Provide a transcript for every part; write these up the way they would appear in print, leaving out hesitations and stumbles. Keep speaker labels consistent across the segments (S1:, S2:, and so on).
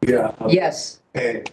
S1: Yeah.
S2: Yes.
S1: Okay.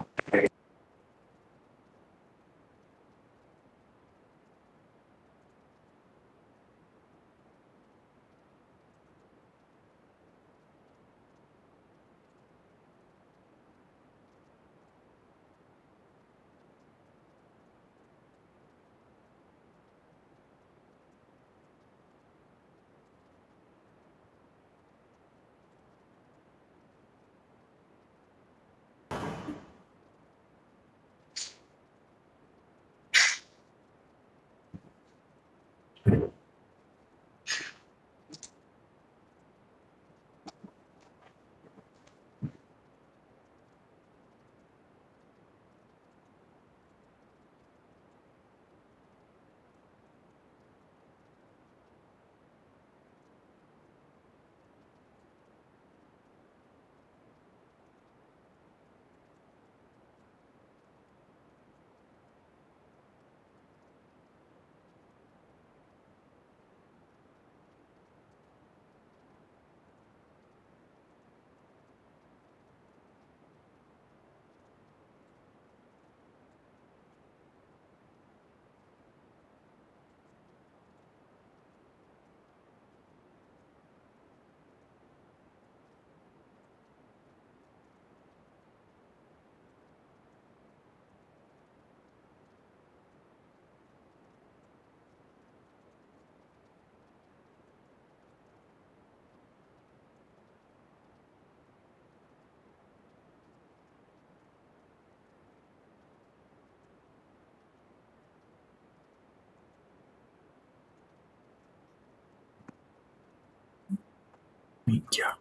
S3: Yeah.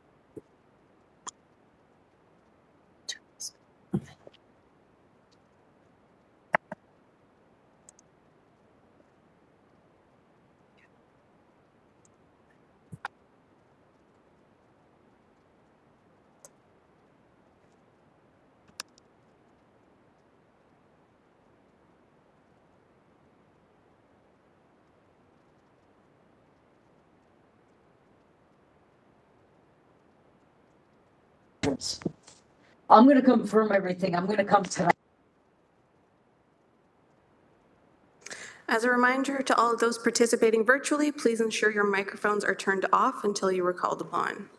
S2: I'm going to confirm everything. I'm going to come tonight.
S4: As a reminder to all of those participating virtually, please ensure your microphones are turned off until you are called upon.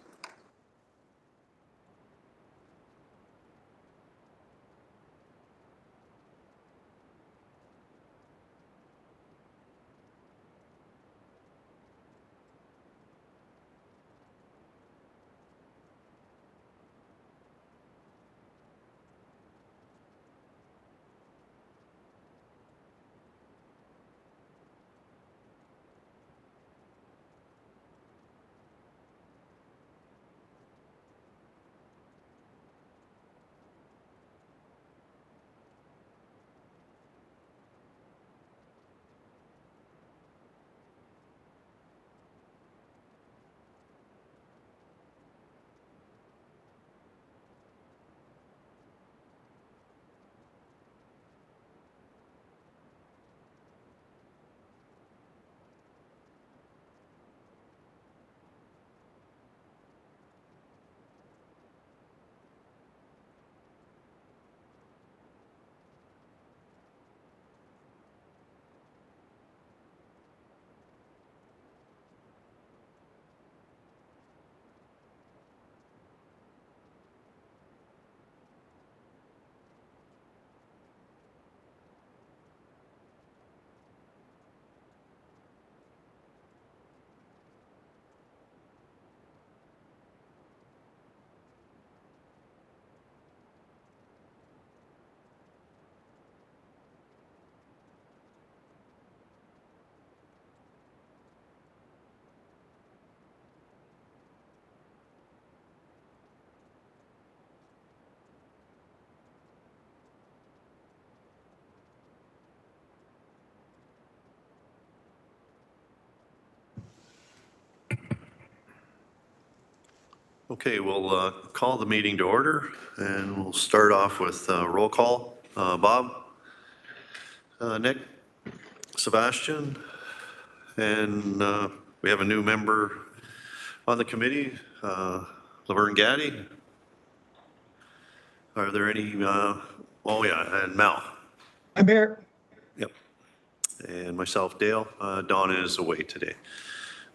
S5: Okay, we'll call the meeting to order, and we'll start off with roll call. Bob, Nick, Sebastian, and we have a new member on the committee, Laverne Gaddy. Are there any, oh yeah, and Mal?
S3: I'm here.
S5: Yep. And myself, Dale. Donna is away today.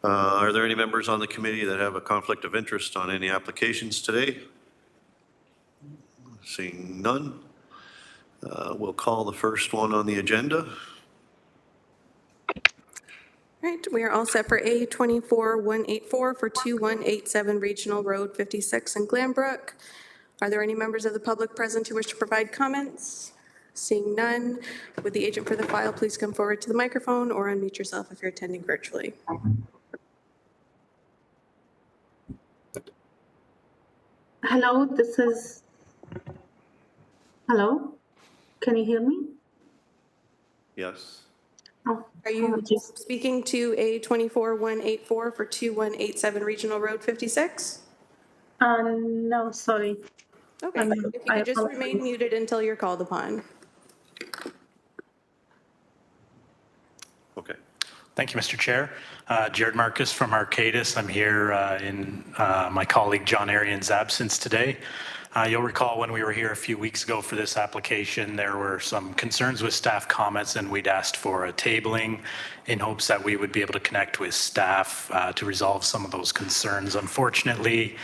S5: Are there any members on the committee that have a conflict of interest on any applications today? Seeing none, we'll call the first one on the agenda.
S4: All right, we are all set for A24184 for 2187 Regional Road 56 in Glanbrook. Are there any members of the public present who wish to provide comments? Seeing none, would the agent for the file please come forward to the microphone or unmute yourself if you're attending virtually?
S1: Hello, this is, hello, can you hear me?
S5: Yes.
S1: Oh,
S4: Are you
S1: apologies.
S4: speaking to A24184 for 2187 Regional Road 56?
S1: No, sorry.
S4: Okay, if you
S1: I
S4: could just
S1: apologize.
S4: remain muted until you're called upon.
S5: Okay.
S6: Thank you, Mr. Chair. Jared Marcus from Arcadis. I'm here in my colleague John Arian's absence today. You'll recall when we were here a few weeks ago for this application, there were some concerns with staff comments, and we'd asked for a tabling in hopes that we would be able to connect with staff to resolve some of those concerns. Unfortunately,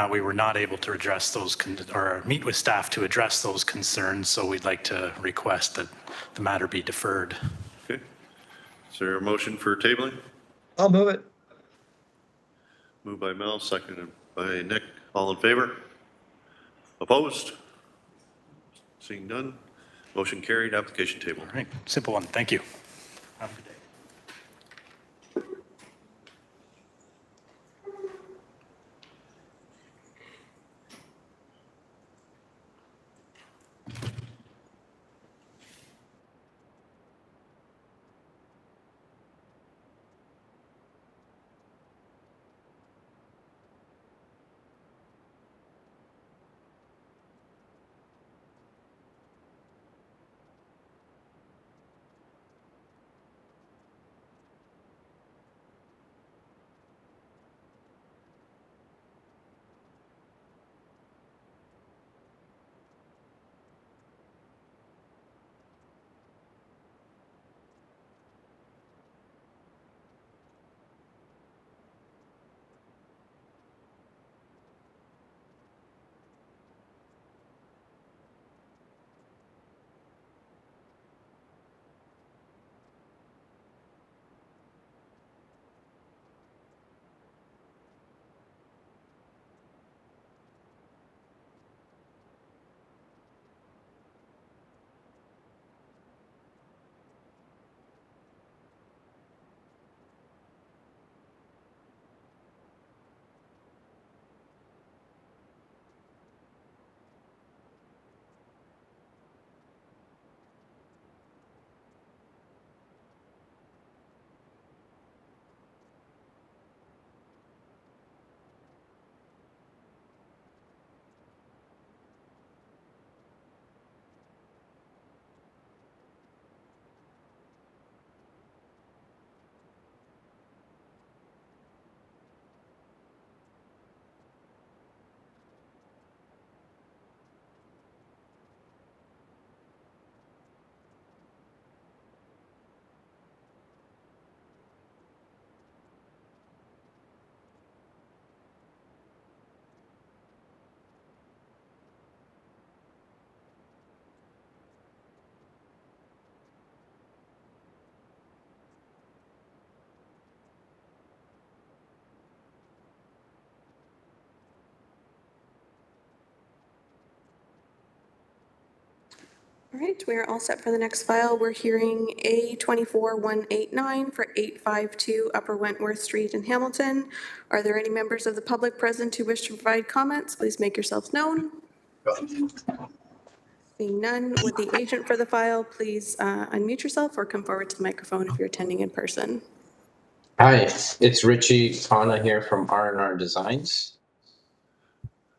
S6: we were not able to address those or meet with staff to address those concerns, so we'd like to request that the matter be deferred.
S5: Okay. Is there a motion for tabling?
S3: I'll move it.
S5: Moved by Mel, seconded by Nick. All in favor? Opposed? Seeing none, motion carried, application table.
S6: All right, simple one. Thank you. Have a good day.
S4: All right, we are all set for the next file. We're hearing A24189 for 852 Upper Wentworth Street in Hamilton. Are there any members of the public present who wish to provide comments? Please make yourselves known. Seeing none, would the agent for the file please unmute yourself or come forward to the microphone if you're attending in person?
S7: Hi, it's Richie Kana here from R&R Designs.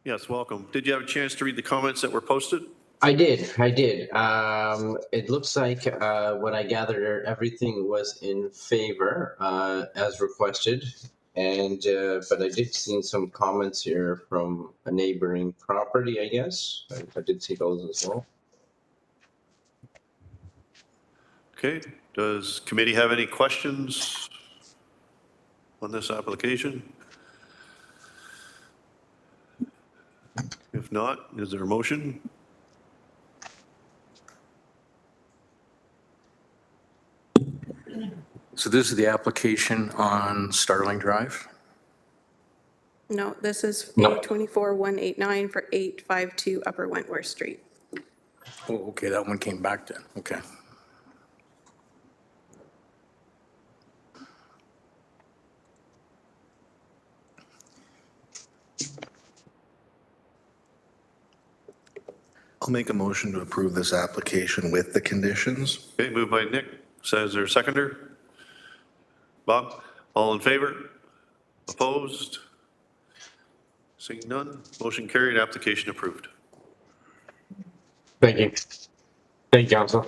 S5: Yes, welcome. Did you have a chance to read the comments that were posted?
S7: I did. It looks like what I gathered, everything was in favor as requested. And, but I did see some comments here from a neighboring property, I guess. I did see those as well.
S5: Okay, does committee have any questions on this application? If not, is there a motion?
S8: So this is the application on Starling Drive?
S4: No, this is
S7: No.
S4: A24-189 for 852 Upper Wentworth Street.
S8: Oh, okay, that one came back then, okay.
S9: I'll make a motion to approve this application with the conditions.
S5: Okay, moved by Nick. Says there a seconder? Bob, all in favor? Opposed? Seeing none, motion carried, application approved.
S7: Thank you. Thank you, Council.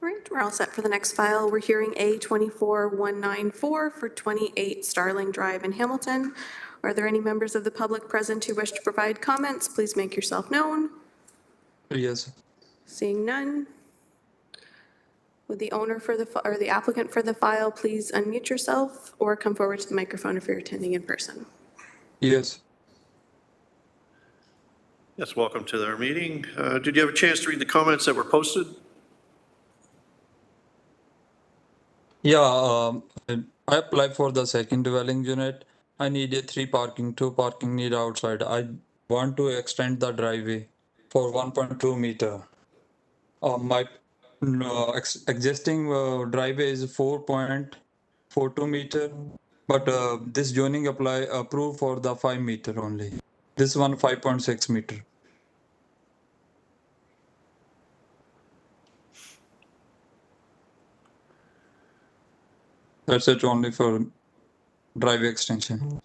S4: All right, we're all set for the next file. We're hearing A24-194 for 28 Starling Drive in Hamilton. Are there any members of the public present who wish to provide comments? Please make yourself known.
S3: Yes.
S4: Seeing none. Would the owner for the, or the applicant for the file please unmute yourself or come forward to the microphone if you're attending in person?
S3: Yes.
S5: Yes, welcome to our meeting. Did you have a chance to read the comments that were posted?
S3: Yeah, I applied for the second dwelling unit. I need a 3 parking, 2 parking need outside. I want to extend the driveway for 1.2 meter. My no, existing driveway is 4.42 meter, but this zoning apply approved for the 5 meter only. This one 5.6 meter. That's it only for driveway extension.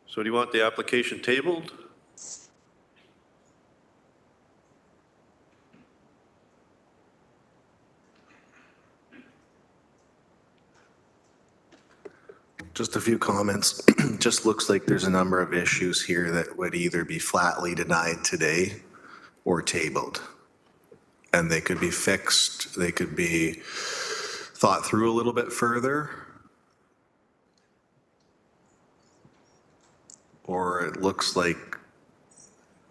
S5: So do you want the application tabled?
S9: Just a few comments. Just looks like there's a number of issues here that would either be flatly denied today or tabled. And they could be fixed, they could be thought through a little bit further. Or it looks like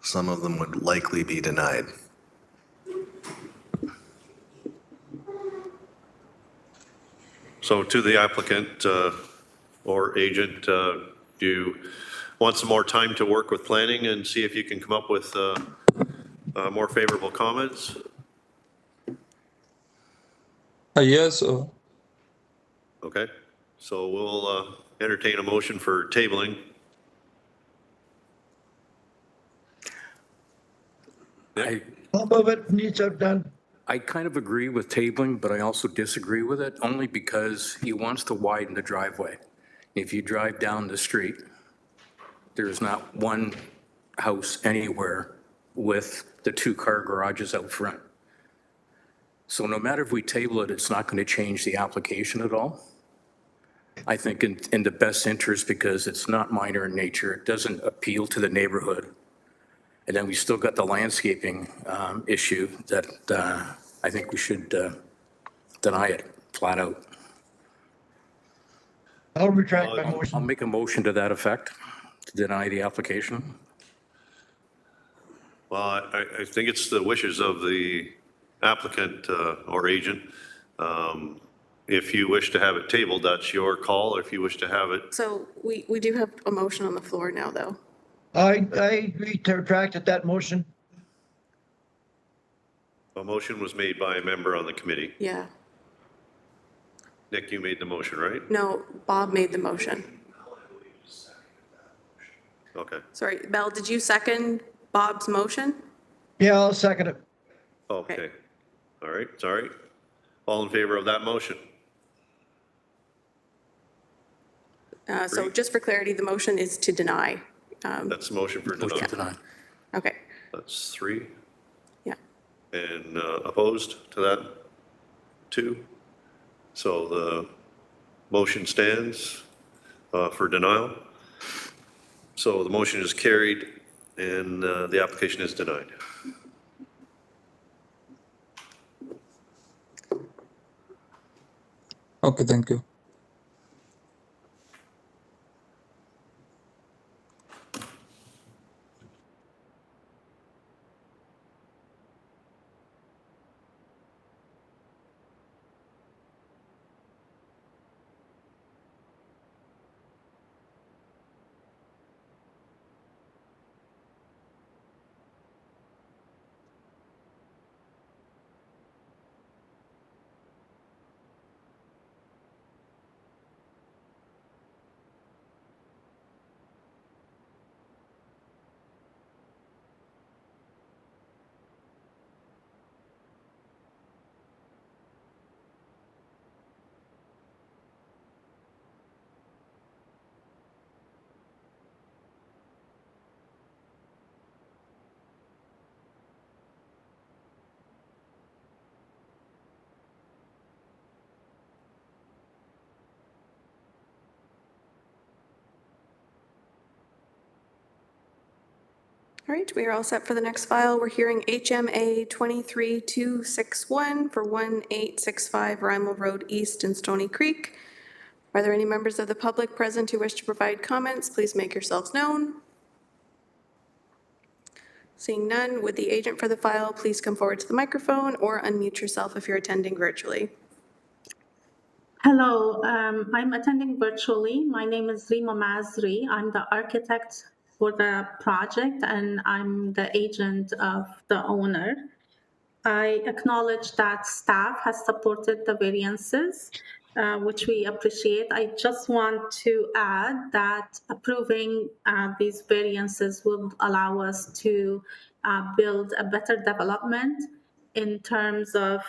S9: some of them would likely be denied.
S5: So to the applicant or agent, do you want some more time to work with planning and see if you can come up with more favorable comments?
S3: Yes,
S5: Okay, so we'll entertain a motion for tabling.
S10: I'll move it, needs are done.
S8: I kind of agree with tabling, but I also disagree with it, only because he wants to widen the driveway. If you drive down the street, there's not one house anywhere with the 2-car garages out front. So no matter if we table it, it's not going to change the application at all. I think in the best interest, because it's not minor in nature, it doesn't appeal to the neighborhood. And then we still got the landscaping issue that I think we should deny it flat out.
S10: I'll retract my
S8: I'll
S10: motion.
S8: make a motion to that effect, to deny the application.
S5: Well, I think it's the wishes of the applicant or agent. If you wish to have it tabled, that's your call. If you wish to have it,
S4: So we do have a motion on the floor now, though.
S10: I agree to retract that motion.
S5: a motion was made by a member on the committee.
S4: Yeah.
S5: Nick, you made the motion, right?
S4: No, Bob made the motion.
S5: Okay.
S4: Sorry, Belle, did you second Bob's motion?
S10: Yeah, I'll second it.
S5: Okay. All right, sorry. All in favor of that motion?
S4: So just for clarity, the motion is to deny.
S5: That's the motion for
S8: Motion
S5: denial.
S8: to deny.
S4: Okay,
S5: That's 3.
S4: yeah.
S5: And opposed to that? 2. So the motion stands for denial. So the motion is carried and the application is denied.
S3: okay, thank you.
S4: All right, we are all set for the next file. We're hearing HMA 23261 for 1865 Rymel Road East in Stony Creek. Are there any members of the public present who wish to provide comments? Please make yourselves known. Seeing none, would the agent for the file please come forward to the microphone or unmute yourself if you're attending virtually?
S1: Hello, I'm attending virtually. My name is Rima Mazri. I'm the architect for the project and I'm the agent of the owner. I acknowledge that staff has supported the variances, which we appreciate. I just want to add that approving these variances will allow us to build a better development in terms of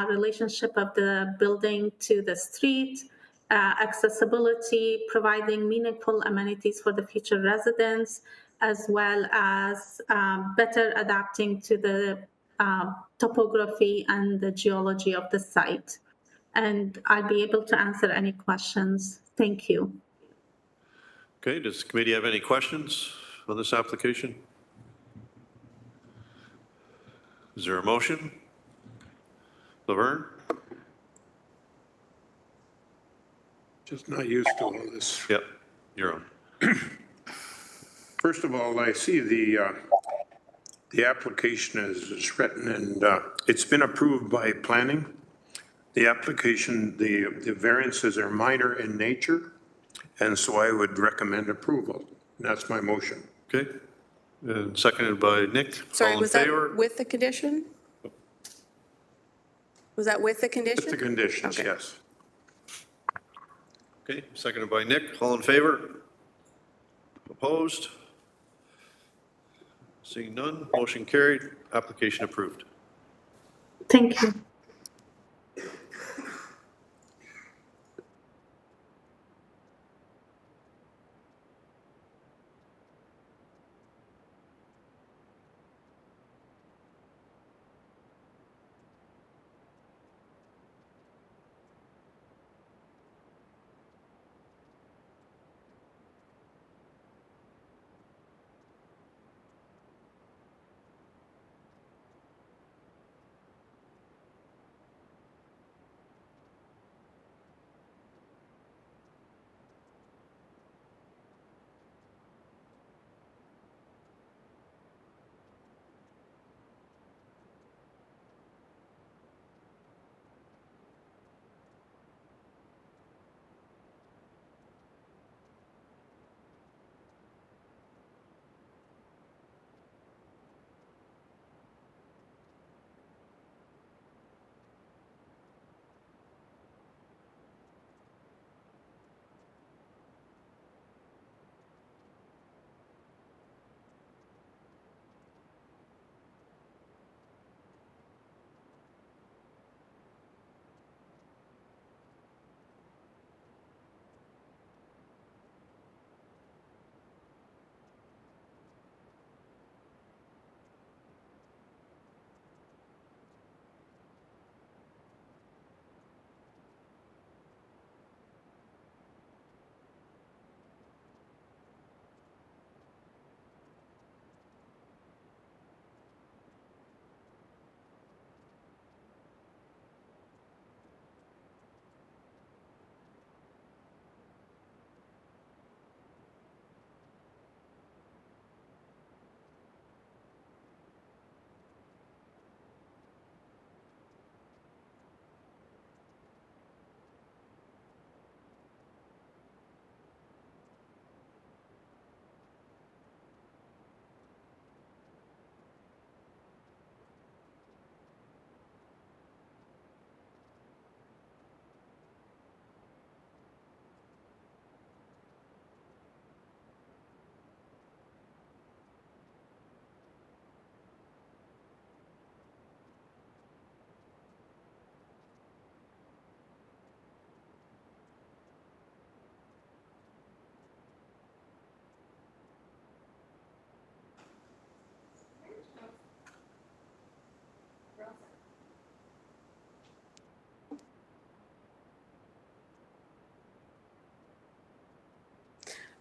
S1: relationship of the building to the street, accessibility, providing meaningful amenities for the future residents, as well as better adapting to the topography and the geology of the site. And I'll be able to answer any questions. Thank you.
S5: Okay, does the committee have any questions on this application? Is there a motion? Laverne?
S11: Just not used to all this.
S5: Yep, you're on.
S11: First of all, I see the application is written and it's been approved by planning. The application, the variances are minor in nature, and so I would recommend approval. And that's my motion.
S5: Okay, and seconded by Nick.
S4: Sorry,
S5: All in
S4: was that
S5: favor?
S4: with the condition? Was that with the condition?
S11: With the conditions,
S4: Okay.
S11: yes.
S5: Okay, seconded by Nick. All in favor? Opposed? Seeing none, motion carried, application approved.
S1: Thank you.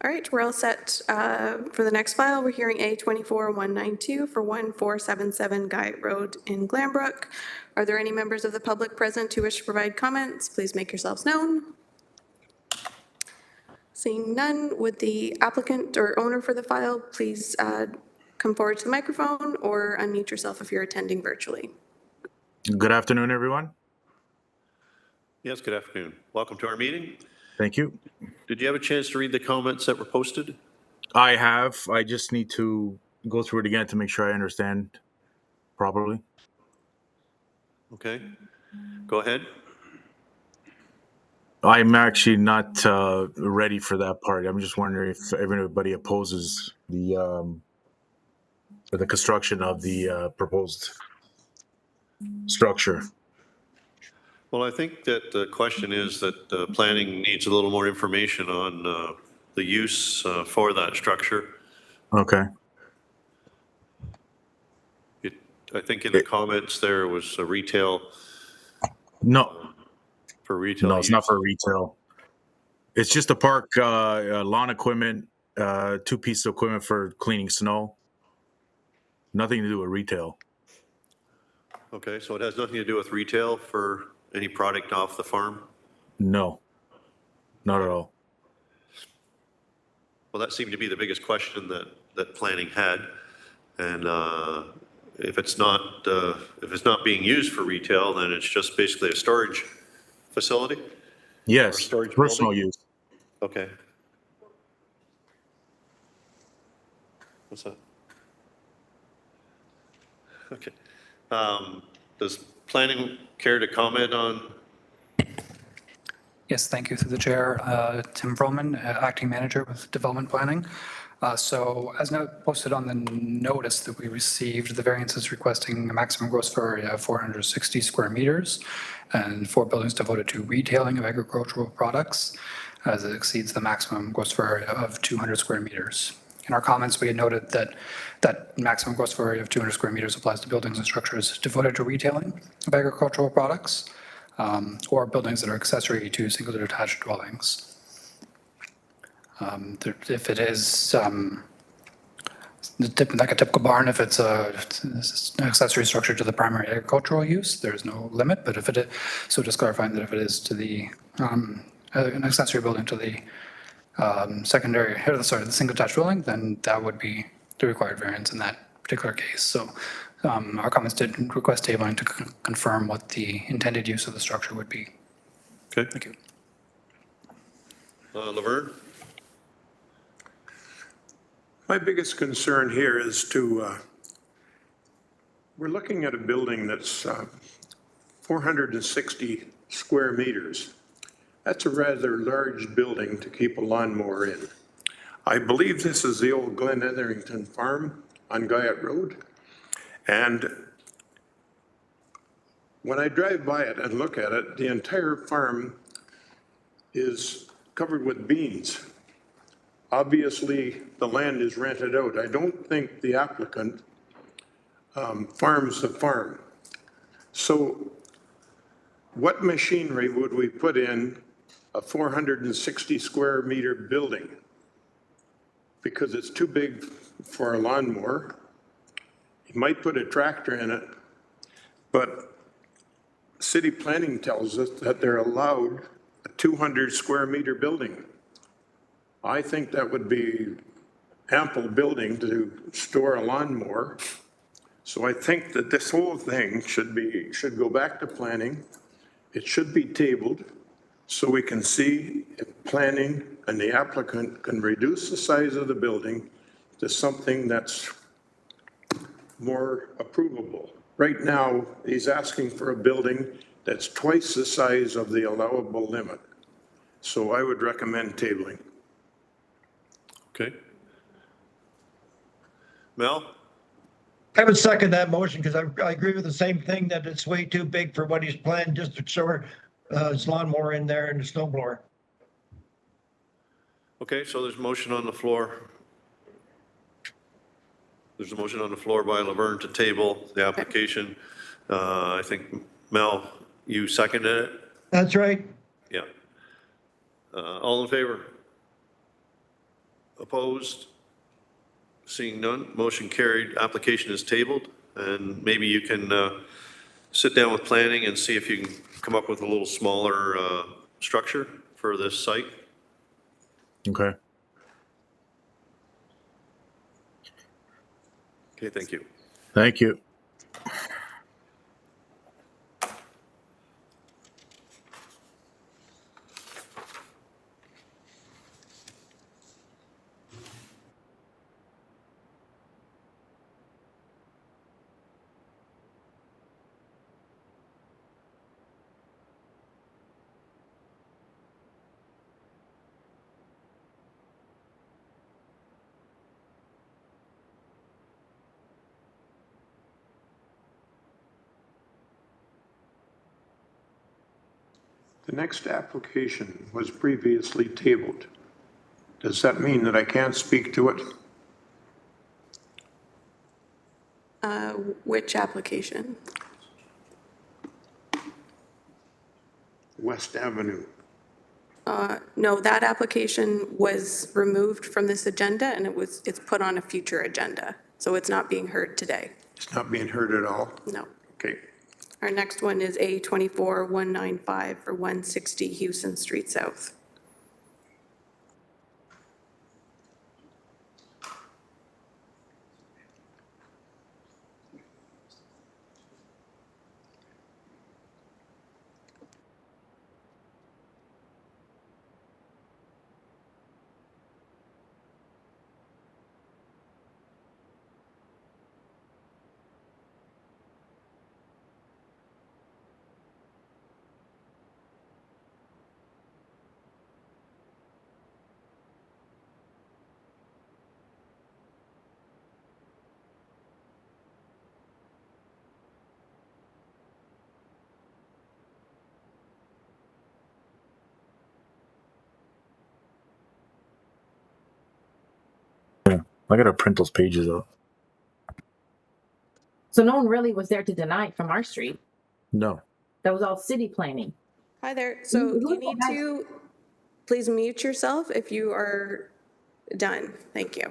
S4: All right, we're all set for the next file. We're hearing A24-192 for 1477 Guy Road in Glanbrook. Are there any members of the public present who wish to provide comments? Please make yourselves known. Seeing none, would the applicant or owner for the file please come forward to the microphone or unmute yourself if you're attending virtually.
S12: Good afternoon, everyone.
S5: Yes, good afternoon. Welcome to our meeting.
S12: Thank you.
S5: Did you have a chance to read the comments that were posted?
S12: I have. I just need to go through it again to make sure I understand properly.
S5: Okay, go ahead.
S12: I'm actually not ready for that part. I'm just wondering if everybody opposes the construction of the proposed structure.
S5: Well, I think that the question is that planning needs a little more information on the use for that structure.
S12: Okay.
S5: I think in the comments there was a retail,
S12: No,
S5: for retail.
S12: no, it's not for retail. It's just a park, lawn equipment, two pieces of equipment for cleaning snow. Nothing to do with retail.
S5: Okay, so it has nothing to do with retail for any product off the farm?
S12: No, not at all.
S5: Well, that seemed to be the biggest question that planning had. And if it's not being used for retail, then it's just basically a storage facility?
S12: Yes,
S5: storage
S12: personal
S5: building?
S12: use.
S5: Okay. What's that? Okay. Does planning care to comment on?
S13: Yes, thank you through the chair. Tim Vroman, acting manager with development planning. So as posted on the notice that we received, the variance is requesting a maximum gross floor area of 460 square meters and 4 buildings devoted to retailing of agricultural products, as it exceeds the maximum gross floor area of 200 square meters. In our comments, we had noted that maximum gross floor area of 200 square meters applies to buildings and structures devoted to retailing of agricultural products, or buildings that are accessory to single detached dwellings. If it is like a typical barn, if it's an accessory structure to the primary agricultural use, there's no limit. But if it is, so just clarifying that if it is to the an accessory building to the the single detached dwelling, then that would be the required variance in that particular case. So our comments did request tabling to confirm what the intended use of the structure would be.
S5: Okay.
S13: Thank you.
S5: Laverne?
S11: My biggest concern here is we're looking at a building that's 460 square meters. That's a rather large building to keep a lawnmower in. I believe this is the old Glen Etherington farm on Guyot Road. And when I drive by it and look at it, the entire farm is covered with beans. Obviously, the land is rented out. I don't think the applicant farms the farm. So what machinery would we put in a 460 square meter building? Because it's too big for a lawnmower. You might put a tractor in it, but city planning tells us that they're allowed a 200 square meter building. I think that would be ample building to store a lawnmower. So I think that this whole thing should go back to planning. It should be tabled so we can see if planning and the applicant can reduce the size of the building to something that's more approvable. Right now, he's asking for a building that's twice the size of the allowable limit. So I would recommend tabling.
S5: Okay. Mel?
S10: I would second that motion because I agree with the same thing, that it's way too big for what he's planned, just to store his lawnmower in there and the snow blower.
S5: Okay, so there's a motion on the floor. There's a motion on the floor by Laverne to table the application. I think, Mel, you seconded it?
S10: That's right.
S5: Yeah. All in favor? Opposed? Seeing none, motion carried, application is tabled, and maybe you can sit down with planning and see if you can come up with a little smaller structure for this site.
S12: Okay.
S5: Okay, thank you.
S12: Thank you.
S11: The next application was previously tabled. Does that mean that I can't speak to it?
S4: Which application?
S11: West Avenue.
S4: No, that application was removed from this agenda and it's put on a future agenda. So it's not being heard today.
S11: It's not being heard at all?
S4: No.
S11: Okay.
S4: Our next one is A24-195 for 160 Houston Street South.
S12: I gotta print those pages out.
S14: So no one really was there to deny it from our street.
S12: No.
S14: That was all city planning.
S4: Hi there. So you need to please mute yourself if you are done. Thank you.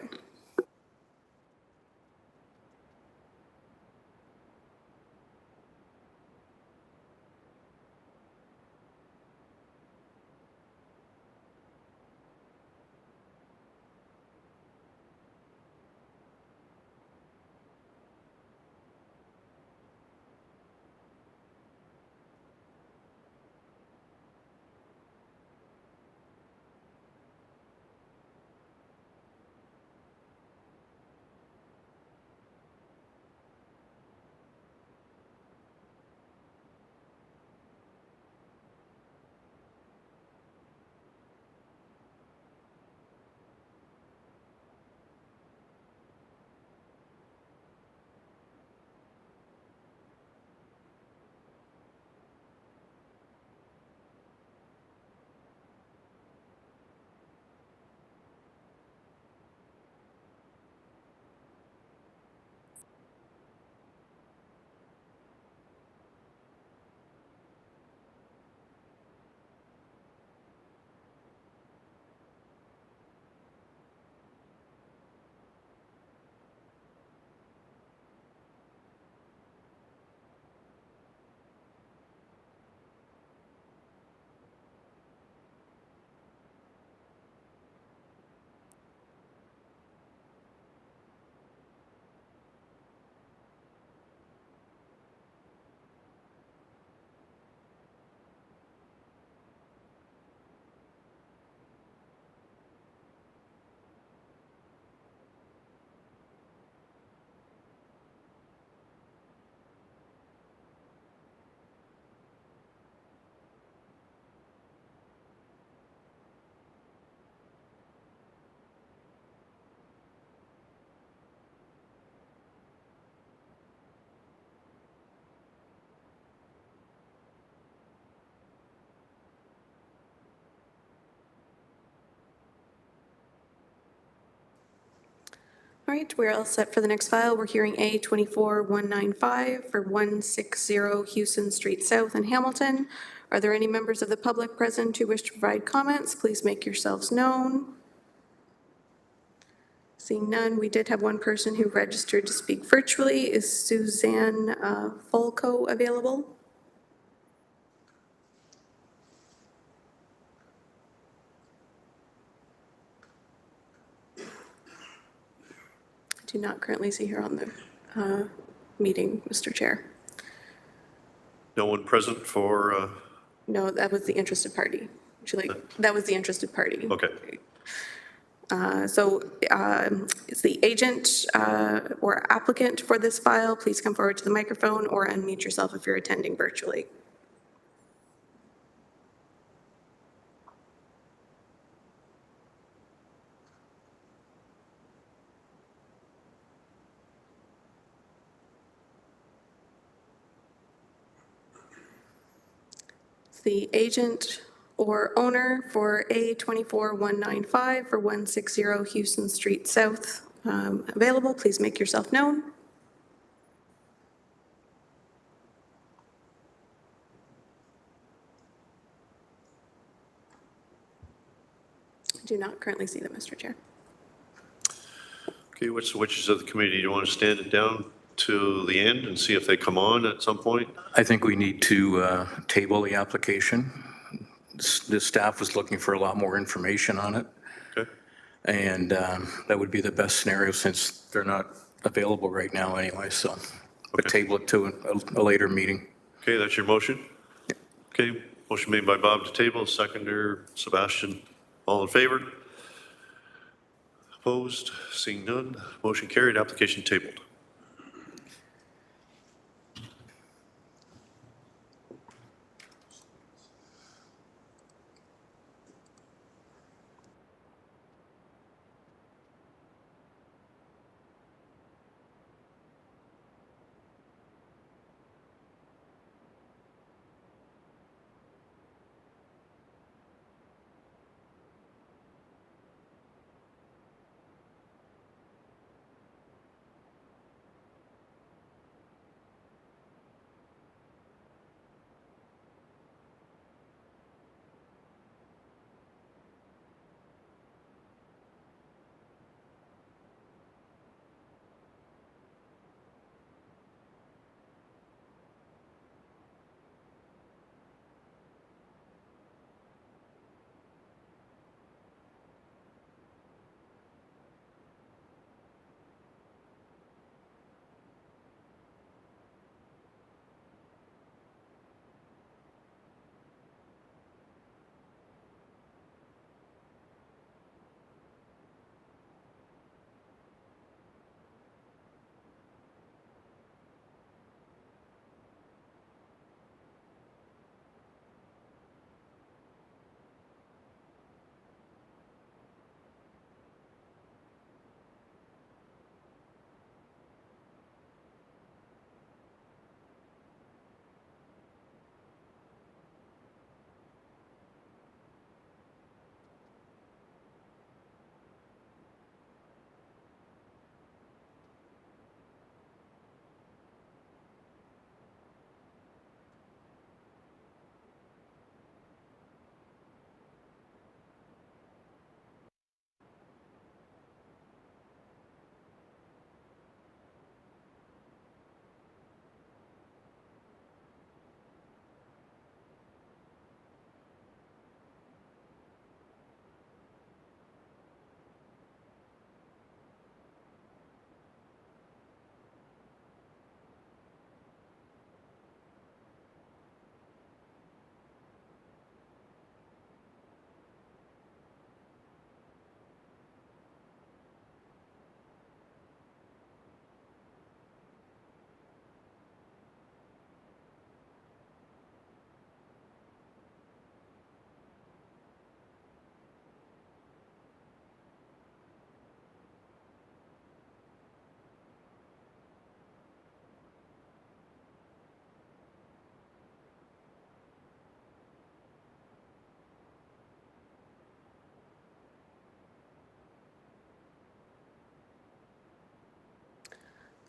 S4: All right, we're all set for the next file. We're hearing A24-195 for 160 Houston Street South in Hamilton. Are there any members of the public present who wish to provide comments? Please make yourselves known. Seeing none, we did have one person who registered to speak virtually. Is Suzanne Folco available? Do not currently see her on the meeting, Mr. Chair.
S5: No one present for,
S4: No, that was the interested party. Would you like, that was the interested party.
S5: okay.
S4: Is the agent or applicant for this file, please come forward to the microphone or unmute yourself if you're attending virtually. The agent or owner for A24195 for 160 Houston Street South available, please make yourself known. I do not currently see them, Mr. Chair.
S5: Okay, what's the wishes of the committee? Do you want to stand it down to the end and see if they come on at some point?
S8: I think we need to table the application. The staff was looking for a lot more information on it,
S5: Okay,
S8: and that would be the best scenario since they're not available right now anyway, so. But
S5: Okay.
S8: table it to a later meeting.
S5: okay, that's your motion? Okay, motion made by Bob to table, seconder Sebastian. All in favor? Opposed? Seeing none, motion carried, application tabled.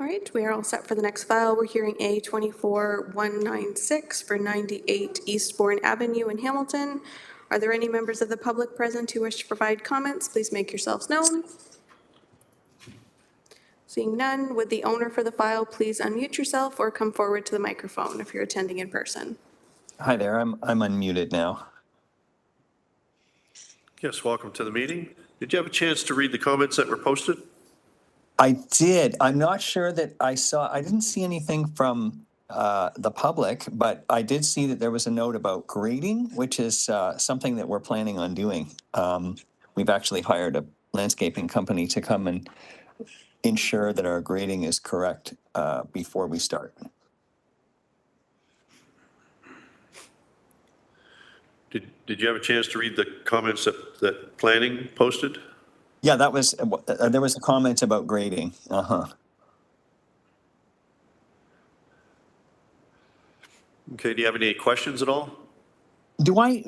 S4: All right, we are all set for the next file. We're hearing A24196 for 98 Eastbourne Avenue in Hamilton. Are there any members of the public present who wish to provide comments? Please make yourselves known. Seeing none, would the owner for the file please unmute yourself or come forward to the microphone if you're attending in person?
S15: Hi there, I'm unmuted now.
S5: Yes, welcome to the meeting. Did you have a chance to read the comments that were posted?
S15: I did. I'm not sure that I didn't see anything from the public, but I did see that there was a note about grading, which is something that we're planning on doing. We've actually hired a landscaping company to come and ensure that our grading is correct before we start.
S5: Did you have a chance to read the comments that planning posted?
S15: Yeah, that was, there was a comment about grading. Uh-huh.
S5: Okay, do you have any questions at all?
S15: I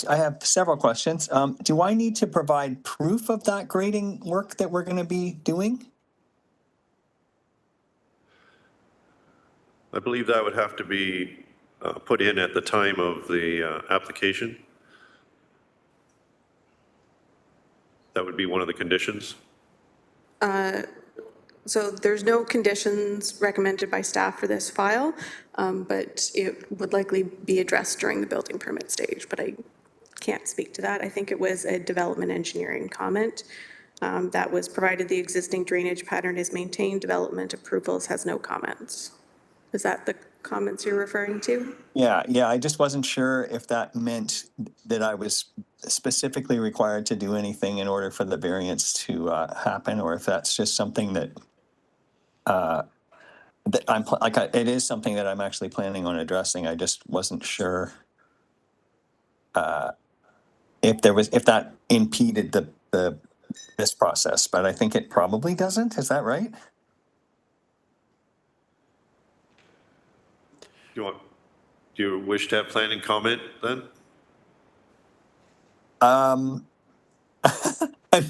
S15: have several questions. Do I need to provide proof of that grading work that we're going to be doing?
S5: I believe that would have to be put in at the time of the application. That would be one of the conditions.
S4: So there's no conditions recommended by staff for this file, but it would likely be addressed during the building permit stage, but I can't speak to that. I think it was a development engineering comment that was provided the existing drainage pattern is maintained, development approvals has no comments. Is that the comments you're referring to?
S15: Yeah, I just wasn't sure if that meant that I was specifically required to do anything in order for the variance to happen, or if that's just something that it is something that I'm actually planning on addressing. I just wasn't sure if that impeded this process, but I think it probably doesn't. Is that right?
S5: Do you wish to have planning comment then?
S15: I'm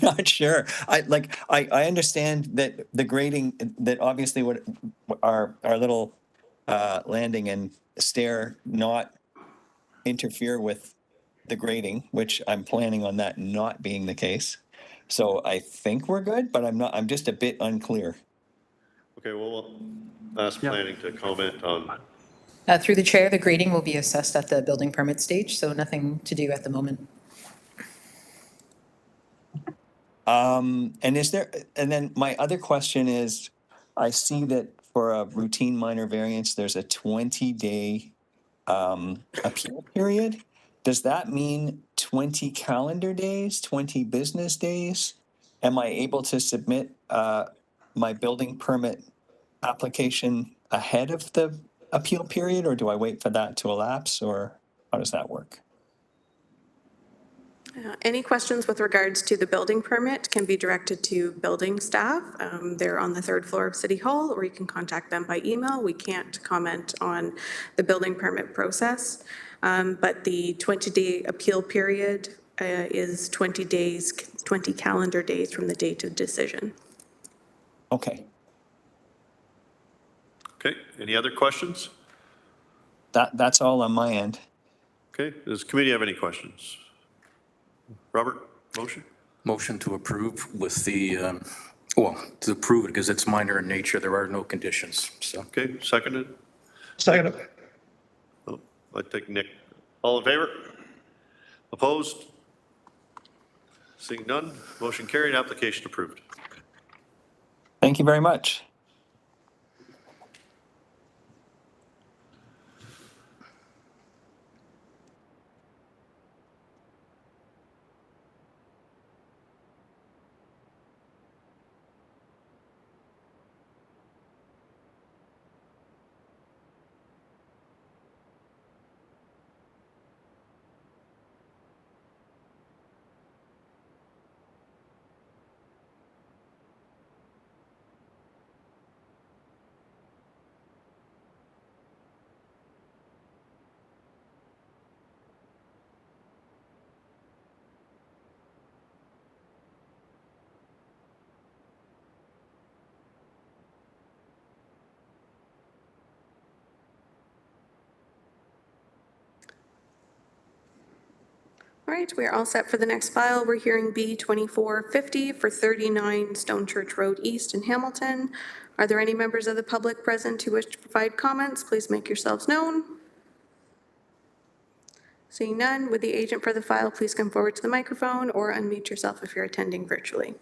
S15: not sure. I understand that the grading, that obviously what our little landing and stair not interfere with the grading, which I'm planning on that not being the case. So I think we're good, but I'm just a bit unclear.
S5: Okay, well, we'll ask planning to comment on.
S16: Through the chair, the grading will be assessed at the building permit stage, so nothing to do at the moment.
S15: And then my other question is, I see that for a routine minor variance, there's a 20-day appeal period. Does that mean 20 calendar days, 20 business days? Am I able to submit my building permit application ahead of the appeal period, or do I wait for that to elapse, or how does that work?
S4: Any questions with regards to the building permit can be directed to building staff. They're on the third floor of City Hall, or you can contact them by email. We can't comment on the building permit process, but the 20-day appeal period is 20 days, 20 calendar days from the date of decision.
S15: Okay.
S5: Okay, any other questions?
S15: That's all on my end.
S5: Okay, does the committee have any questions? Robert, motion?
S8: Motion to approve with the, to approve it because it's minor in nature. There are no conditions, so.
S5: Okay, seconded?
S10: Second.
S5: Oh, I take Nick. All in favor? Opposed? Seeing none, motion carried, application approved.
S15: Thank you very much.
S4: All right, we are all set for the next file. We're hearing B 2450 for 39 Stone Church Road East in Hamilton. Are there any members of the public present who wish to provide comments? Please make yourselves known. Seeing none, would the agent for the file please come forward to the microphone or unmute yourself if you're attending virtually?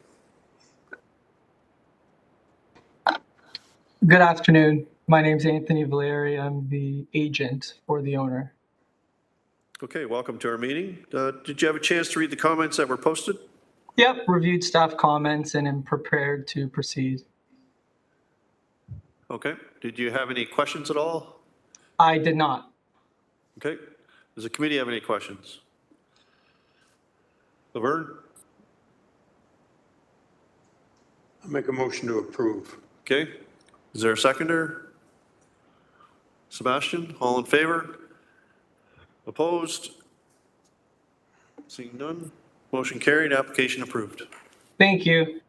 S17: Good afternoon. My name's Anthony Valeri. I'm the agent for the owner.
S5: Okay, welcome to our meeting. Did you have a chance to read the comments that were posted?
S17: Yep, reviewed staff comments and am prepared to proceed.
S5: Okay, did you have any questions at all?
S17: I did not.
S5: Okay, does the committee have any questions? Laverne?
S11: I'll make a motion to approve.
S5: Okay, is there a seconder? Sebastian, all in favor? Opposed? Seeing none, motion carried, application approved.
S17: Thank you.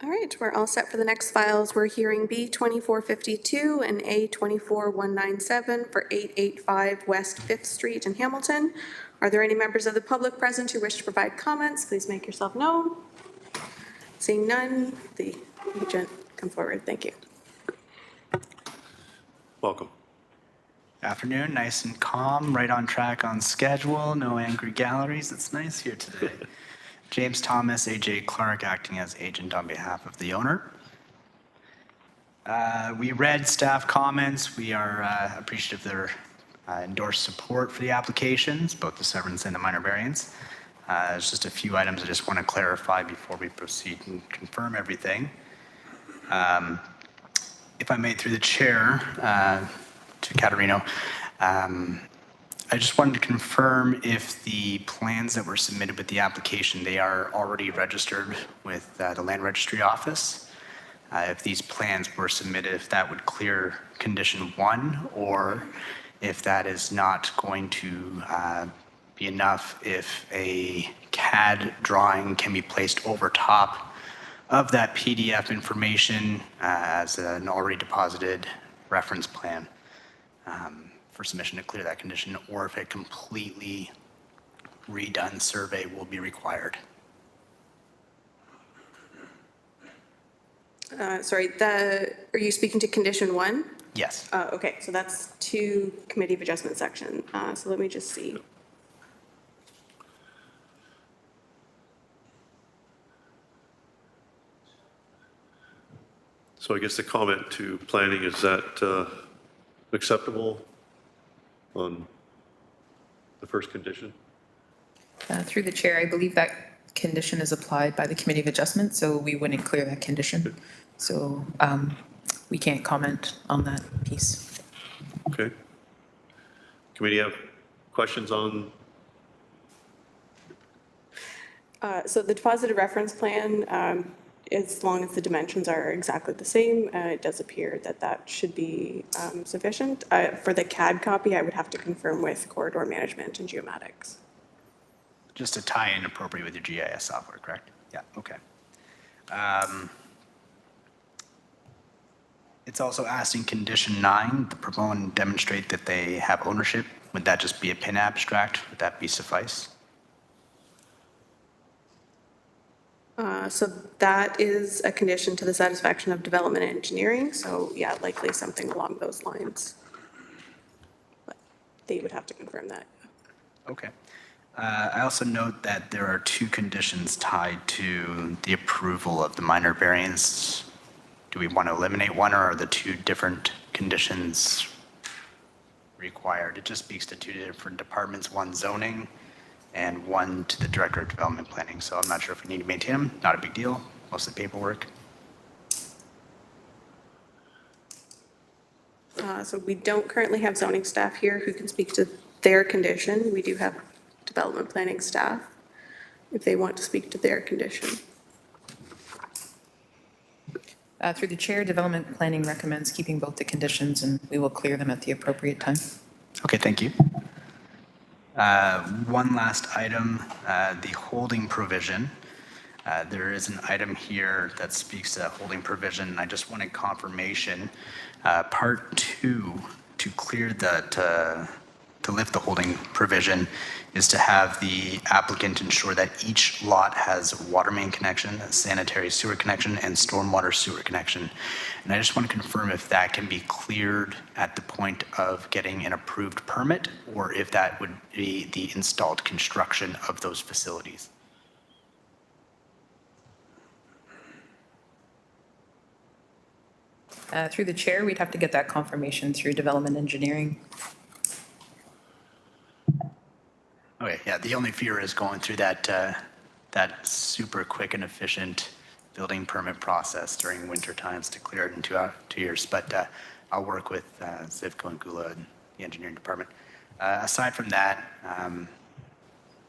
S4: All right, we're all set for the next files. We're hearing B 2452 and A 24197 for 885 West Fifth Street in Hamilton. Are there any members of the public present who wish to provide comments? Please make yourself known. Seeing none, the agent come forward. Thank you.
S5: Welcome.
S18: Afternoon, nice and calm, right on track on schedule, no angry galleries. It's nice here today. James Thomas, AJ Clark, acting as agent on behalf of the owner. We read staff comments. We are appreciative of their endorsed support for the applications, both the severance and the minor variance. There's just a few items I just want to clarify before we proceed and confirm everything. If I may, through the chair, to Caterino, I just wanted to confirm if the plans that were submitted with the application, they are already registered with the Land Registry Office. If these plans were submitted, if that would clear condition 1, or if that is not going to be enough, if a CAD drawing can be placed over top of that PDF information as an already deposited reference plan for submission to clear that condition, or if a completely redone survey will be required.
S4: Sorry, are you speaking to condition 1?
S18: Yes.
S4: Okay, so that's to Committee of Adjustment section. So let me just see.
S5: So I guess the comment to planning, is that acceptable on the first condition?
S16: Through the chair, I believe that condition is applied by the Committee of Adjustment, so we wouldn't clear that condition. So we can't comment on that piece.
S5: Okay. Committee have questions on?
S4: So the deposited reference plan, as long as the dimensions are exactly the same, it does appear that that should be sufficient. For the CAD copy, I would have to confirm with corridor management and geomatics.
S18: Just to tie in appropriate with your GIS software, correct? Yeah, okay. It's also asking condition 9, the proponent demonstrate that they have ownership. Would that just be a pin abstract? Would that be suffice?
S4: So that is a condition to the satisfaction of development and engineering. So yeah, likely something along those lines. But they would have to confirm that.
S18: Okay. I also note that there are 2 conditions tied to the approval of the minor variance. Do we want to eliminate one, or are the 2 different conditions required? It just speaks to 2 different departments, one zoning and one to the Director of Development Planning. So I'm not sure if we need to maintain them. Not a big deal. Most of the paperwork.
S4: So we don't currently have zoning staff here who can speak to their condition. We do have development planning staff if they want to speak to their condition.
S16: Through the chair, Development Planning recommends keeping both the conditions, and we will clear them at the appropriate time.
S18: Okay, thank you. One last item, the holding provision. There is an item here that speaks to that holding provision. I just wanted confirmation. Part 2, to clear that, to lift the holding provision, is to have the applicant ensure that each lot has a water main connection, a sanitary sewer connection, and stormwater sewer connection. And I just want to confirm if that can be cleared at the point of getting an approved permit, or if that would be the installed construction of those facilities.
S16: Through the chair, we'd have to get that confirmation through Development Engineering.
S18: Okay, yeah, the only fear is going through that, that super quick and efficient building permit process during winter times to clear it in 2 years. But I'll work with Zivko and Gula and the engineering department. Aside from that,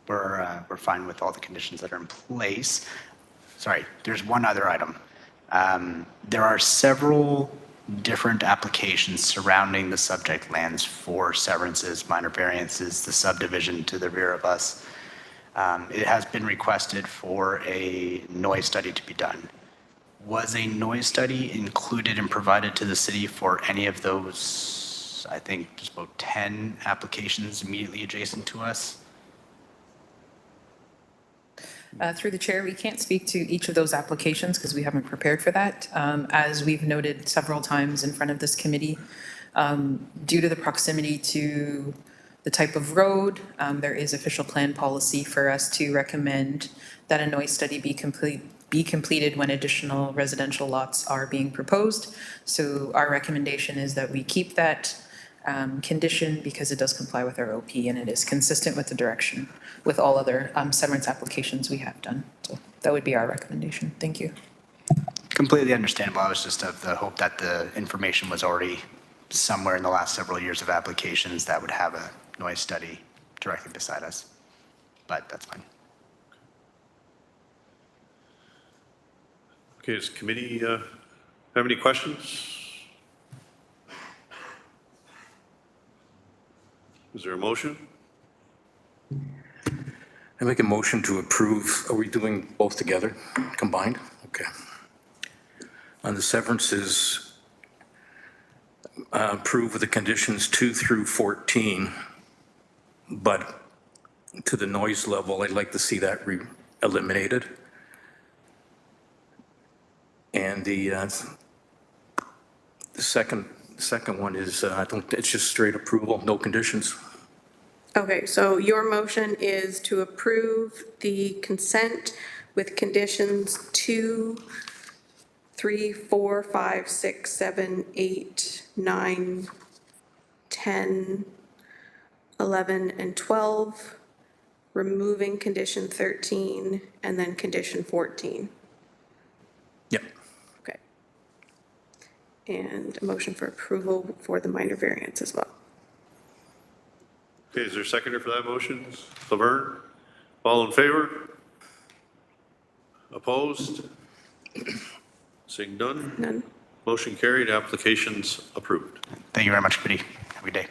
S18: we're fine with all the conditions that are in place. Sorry, there's one other item. There are several different applications surrounding the subject lands for severances, minor variances, the subdivision to the rear of us. It has been requested for a noise study to be done. Was a noise study included and provided to the city for any of those, I think, just about 10 applications immediately adjacent to us?
S16: Through the chair, we can't speak to each of those applications because we haven't prepared for that. As we've noted several times in front of this committee, due to the proximity to the type of road, there is official plan policy for us to recommend that a noise study be be completed when additional residential lots are being proposed. So our recommendation is that we keep that condition because it does comply with our OP and it is consistent with the direction with all other severance applications we have done. So that would be our recommendation. Thank you.
S18: Completely understandable. I was just of the hope that the information was already somewhere in the last several years of applications that would have a noise study directly beside us, but that's fine.
S5: Okay, does committee have any questions? Is there a motion?
S8: I make a motion to approve. Are we doing both together, combined? Okay. On the severances, approve with the conditions 2 through 14, but to the noise level, I'd like to see that eliminated. And the second one is, it's just straight approval, no conditions.
S4: Okay, so your motion is to approve the consent with conditions 2, 3, 4, 5, 6, 7, 8, 9, 10, 11, and 12, removing condition 13, and then condition 14.
S8: Yep.
S4: Okay. And a motion for approval for the minor variance as well.
S5: Okay, is there a seconder for that motion? Laverne? All in favor? Opposed? Seeing none?
S4: None.
S5: Motion carried, applications approved.
S18: Thank you very much, committee. Have a good day.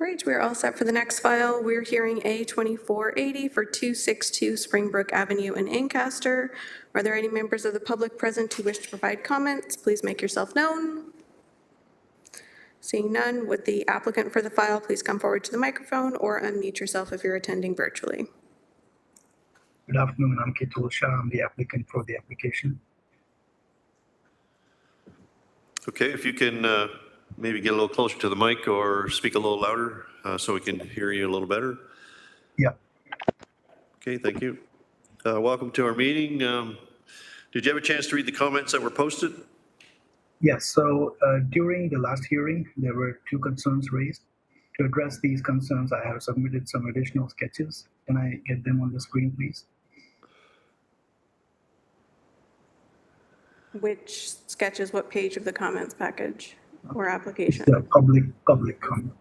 S4: All right, we're all set for the next file. We're hearing A2480 for 262 Springbrook Avenue in Ancaster. Are there any members of the public present who wish to provide comments? Please make yourself known. Seeing none, would the applicant for the file please come forward to the microphone or unmute yourself if you're attending virtually?
S19: Good afternoon, I'm Ketul Shah. I'm the applicant for the application.
S5: Okay, if you can maybe get a little closer to the mic or speak a little louder so we can hear you a little better.
S19: Yeah.
S5: Okay, thank you. Welcome to our meeting. Did you have a chance to read the comments that were posted?
S19: Yes, so during the last hearing, there were 2 concerns raised. To address these concerns, I have submitted some additional sketches. Can I get them on the screen, please?
S4: Which sketches, what page of the comments package or application?
S19: The public comment.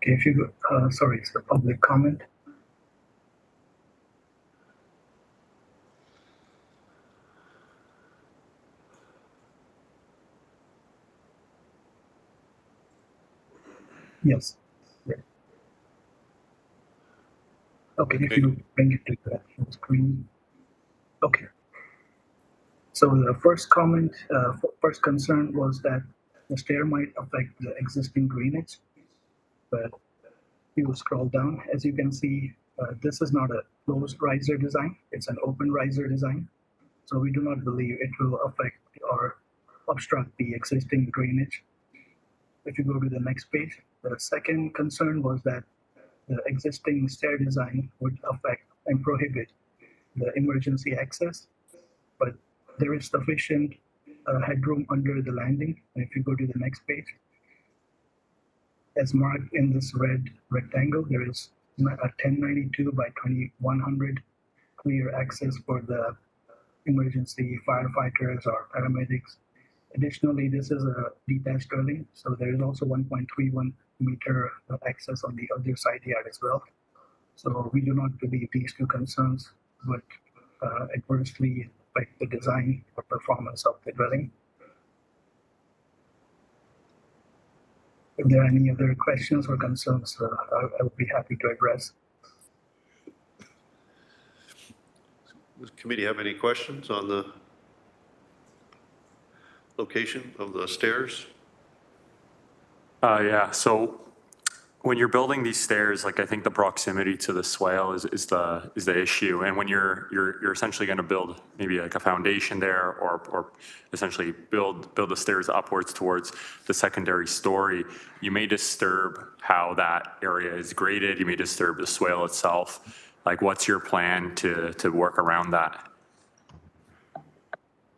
S19: Okay, if you go, sorry, it's the public comment. Yes. Yeah. Okay, if you bring it to the actual screen. Okay. So the first comment, first concern was that the stair might affect the existing drainage. But you will scroll down, as you can see, this is not a closed riser design, it's an open riser design. So we do not believe it will affect or obstruct the existing drainage. If you go to the next page, the second concern was that the existing stair design would affect and prohibit the emergency access, but there is sufficient headroom under the landing. And if you go to the next page, as marked in this red rectangle, there is a 1092 by 2100 clear access for the emergency firefighters or paramedics. Additionally, this is a detached dwelling, so there is also 1.31 meter access on the other side yard as well. So we do not believe these two concerns would adversely affect the design or performance of the dwelling. If there are any other questions or concerns, I would be happy to address.
S5: Does the committee have any questions on the location of the stairs?
S20: Yeah, so when you're building these stairs, like I think the proximity to the swale is the issue. And when you're essentially going to build maybe like a foundation there or essentially build the stairs upwards towards the secondary story, you may disturb how that area is graded. You may disturb the swale itself. Like, what's your plan to work around that?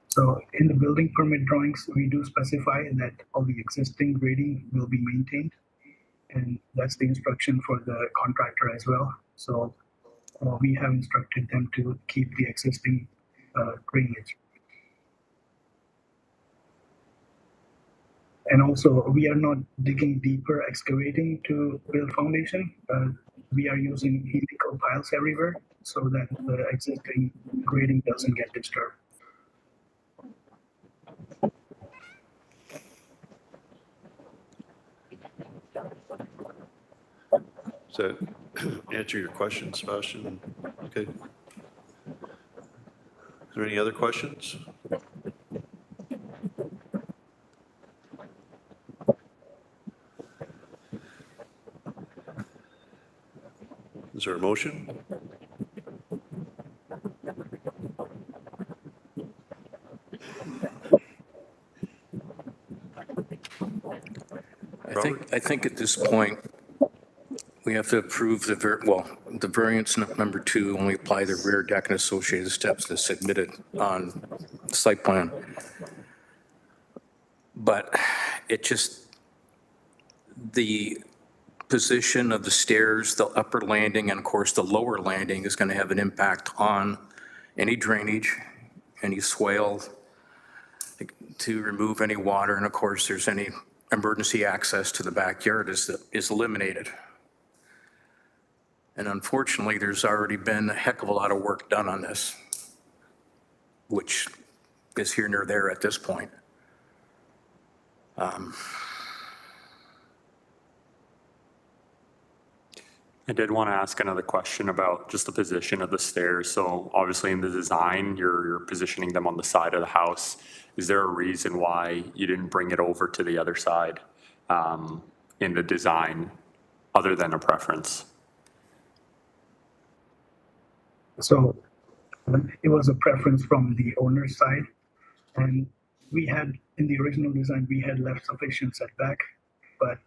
S19: So in the building permit drawings, we do specify that all the existing grading will be maintained. And that's the instruction for the contractor as well. So we have instructed them to keep the existing drainage. And also, we are not digging deeper, excavating to build foundation. We are using helical piles everywhere so that the existing grading doesn't get disturbed.
S5: Does that answer your question, Sebastian? Okay. Is there any other questions? Is there a motion?
S8: I think at this point, we have to approve the variance number 2 only apply the rear deck and associated steps that's submitted on site plan. But it just, the position of the stairs, the upper landing, and of course the lower landing is going to have an impact on any drainage, any swale, to remove any water, and of course there's any emergency access to the backyard is eliminated. And unfortunately, there's already been a heck of a lot of work done on this, which is here nor there at this point.
S20: I did want to ask another question about just the position of the stairs. So obviously in the design, you're positioning them on the side of the house. Is there a reason why you didn't bring it over to the other side in the design, other than a preference?
S19: So it was a preference from the owner's side. And we had, in the original design, we had left sufficient setback, but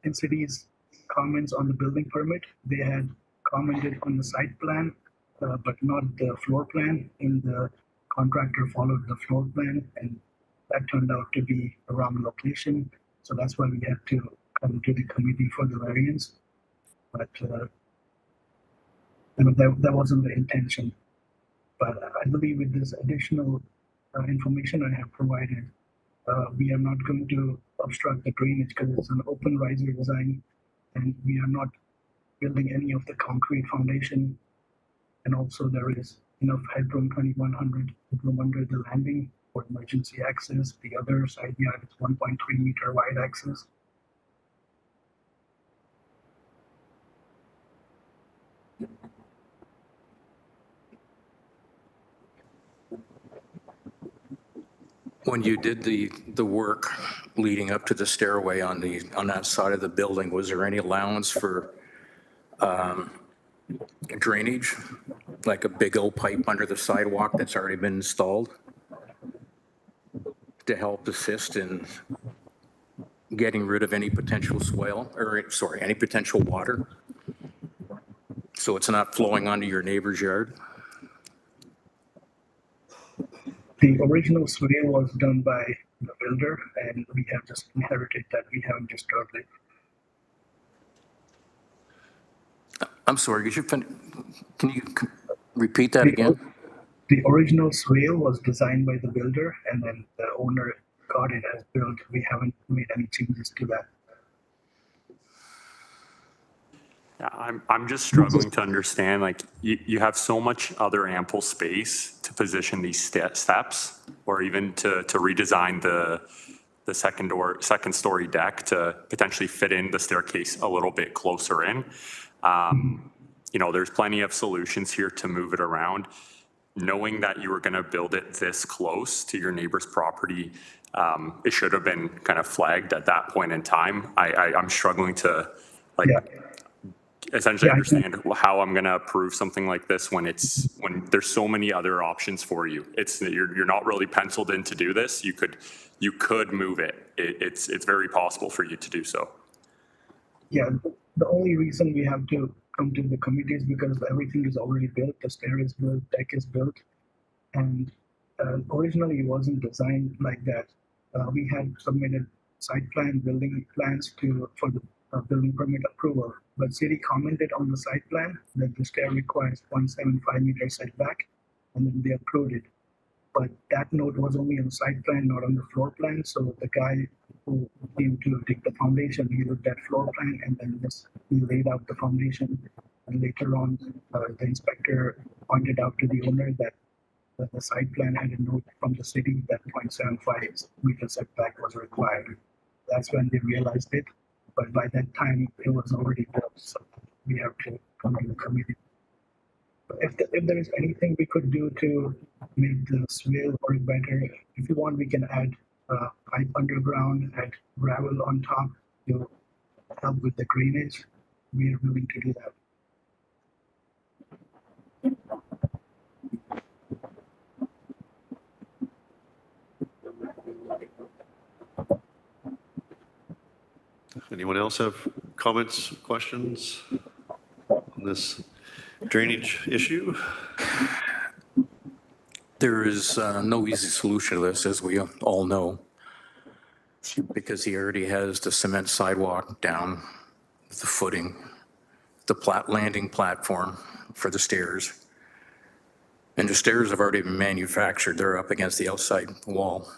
S19: in city's comments on the building permit, they had commented on the site plan, but not the floor plan. And the contractor followed the floor plan, and that turned out to be a wrong location. So that's why we had to come to the committee for the variance. But that wasn't the intention. But I believe with this additional information I have provided, we are not going to obstruct the drainage because it's an open riser design, and we are not building any of the concrete foundation. And also there is enough headroom, 2100 headroom under the landing for emergency access. The other side yard is 1.3 meter wide access.
S8: When you did the work leading up to the stairway on that side of the building, was there any allowance for drainage, like a big old pipe under the sidewalk that's already been installed to help assist in getting rid of any potential swale, or sorry, any potential water, so it's not flowing onto your neighbor's yard?
S19: The original swale was done by the builder, and we have just inherited that. We haven't disturbed it.
S8: I'm sorry, can you repeat that again?
S19: The original swale was designed by the builder, and then the owner got it as built. We haven't made any changes to that.
S20: Yeah, I'm just struggling to understand, like, you have so much other ample space to position these steps, or even to redesign the second story deck to potentially fit in the staircase a little bit closer in. You know, there's plenty of solutions here to move it around. Knowing that you were going to build it this close to your neighbor's property, it should have been kind of flagged at that point in time. I'm struggling to, like, essentially understand how I'm going to approve something like this when there's so many other options for you. You're not really penciled in to do this. You could move it. It's very possible for you to do so.
S19: Yeah, the only reason we have to come to the committee is because everything is already built. The stair is built, deck is built, and originally it wasn't designed like that. We had submitted site plan, building plans for the building permit approval, but city commented on the site plan that the stair requires 0.75 meter setback, and then they approved it. But that note was only on the site plan, not on the floor plan. So the guy who came to dig the foundation, he looked at floor plan and then he laid out the foundation. And later on, the inspector pointed out to the owner that the site plan had a note from the city that 0.75 meter setback was required. That's when they realized it. But by that time, it was already built. So we have to come to the committee. If there is anything we could do to make the swale work better, if you want, we can add pipe underground, add gravel on top to help with the drainage. We are willing to do that.
S5: Anyone else have comments, questions on this drainage issue?
S8: There is no easy solution to this, as we all know, because he already has the cement sidewalk down, the footing, the landing platform for the stairs. And the stairs have already been manufactured. They're up against the outside wall.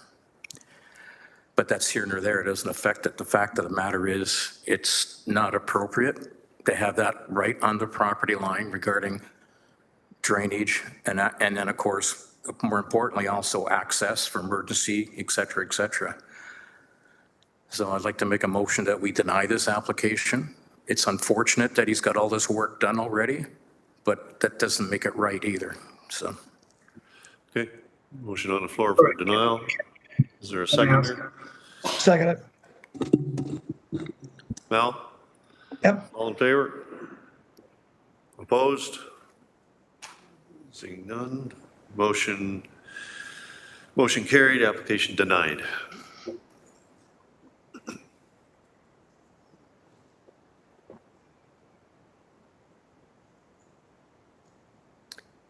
S8: But that's here nor there. It doesn't affect it. The fact of the matter is, it's not appropriate to have that right on the property line regarding drainage and then, of course, more importantly, also access for emergency, et cetera, et cetera. So I'd like to make a motion that we deny this application. It's unfortunate that he's got all this work done already, but that doesn't make it right either, so.
S5: Okay, motion on the floor for denial. Is there a second?
S10: Second it.
S5: Val?
S10: Yep.
S5: All in favor? Opposed? Seeing none. Motion carried, application denied.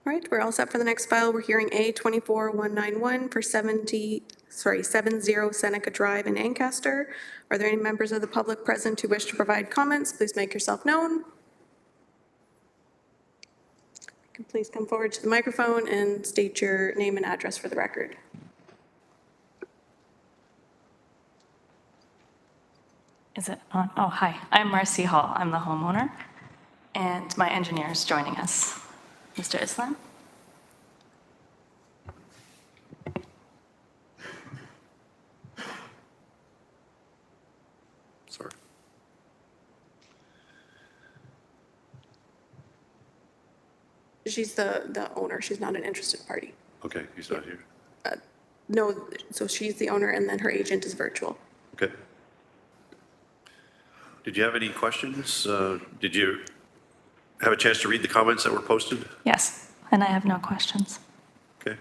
S4: All right, we're all set for the next file. We're hearing A 24191 for 70 Seneca Drive in Ancaster. Are there any members of the public present who wish to provide comments? Please make yourself known. Please come forward to the microphone and state your name and address for the record.
S21: Is it on? Oh, hi. I'm Marcy Hall. I'm the homeowner, and my engineer is joining us. Mr. Islam?
S5: Sorry.
S4: She's the owner. She's not an interested party.
S5: Okay, he's not here.
S4: No, so she's the owner and then her agent is virtual.
S5: Okay. Did you have any questions? Did you have a chance to read the comments that were posted?
S21: Yes, and I have no questions.
S5: Okay.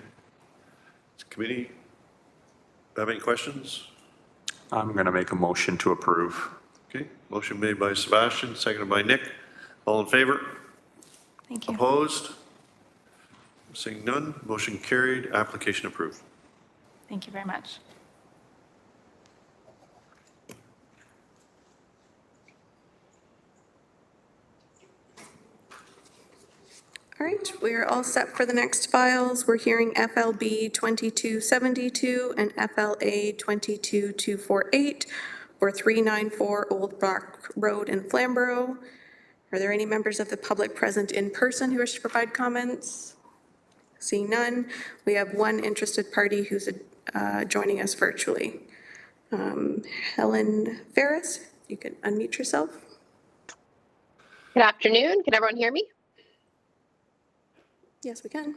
S5: Does the committee have any questions?
S20: I'm going to make a motion to approve.
S5: Okay, motion made by Sebastian, seconded by Nick. All in favor?
S21: Thank you.
S5: Opposed? Seeing none, motion carried, application approved.
S21: Thank you very much.
S4: All right, we are all set for the next files. We're hearing FLB 2272 and FLA 22248 for 394 Old Brock Road in Flamborough. Are there any members of the public present in person who wish to provide comments? Seeing none, we have one interested party who's joining us virtually. Helen Ferris, you can unmute yourself.
S2: Good afternoon. Can everyone hear me?
S4: Yes, we can.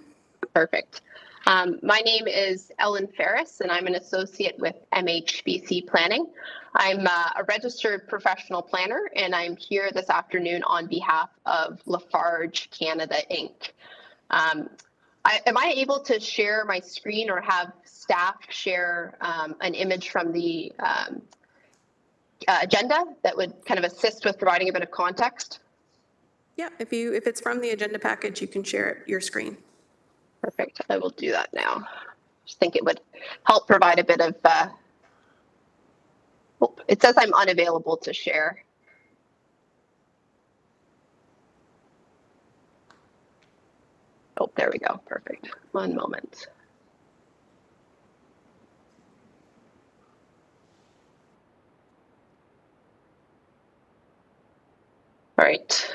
S2: Perfect. My name is Ellen Ferris, and I'm an associate with MHBC Planning. I'm a registered professional planner, and I'm here this afternoon on behalf of Lafarge Canada, Inc. Am I able to share my screen or have staff share an image from the agenda that would kind of assist with providing a bit of context?
S4: Yeah, if it's from the agenda package, you can share your screen.
S2: Perfect. I will do that now. Just think it would help provide a bit of. It says I'm unavailable to share. Oh, there we go. Perfect. One moment. All right.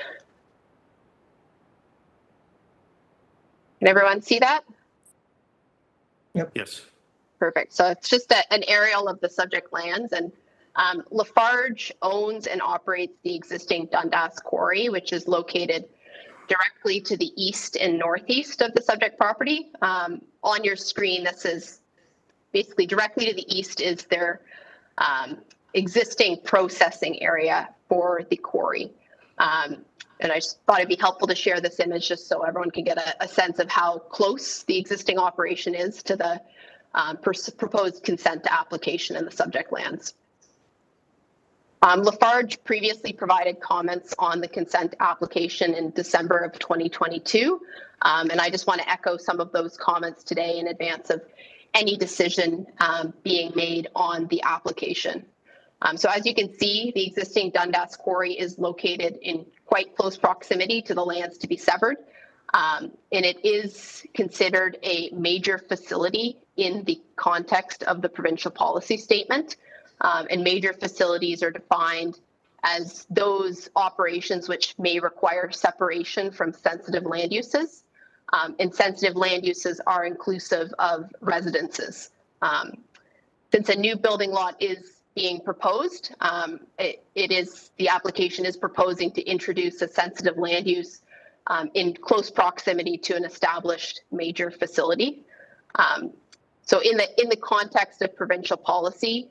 S2: Can everyone see that?
S10: Yep.
S5: Yes.
S2: Perfect. So it's just an aerial of the subject lands, and Lafarge owns and operates the existing Dundas Quarry, which is located directly to the east and northeast of the subject property. On your screen, this is basically directly to the east is their existing processing area for the quarry. And I just thought it'd be helpful to share this image just so everyone can get a sense of how close the existing operation is to the proposed consent application in the subject lands. Lafarge previously provided comments on the consent application in December of 2022. And I just want to echo some of those comments today in advance of any decision being made on the application. So as you can see, the existing Dundas Quarry is located in quite close proximity to the lands to be severed. And it is considered a major facility in the context of the provincial policy statement. And major facilities are defined as those operations which may require separation from sensitive land uses. And sensitive land uses are inclusive of residences. Since a new building lot is being proposed, the application is proposing to introduce a sensitive land use in close proximity to an established major facility. So in the context of provincial policy,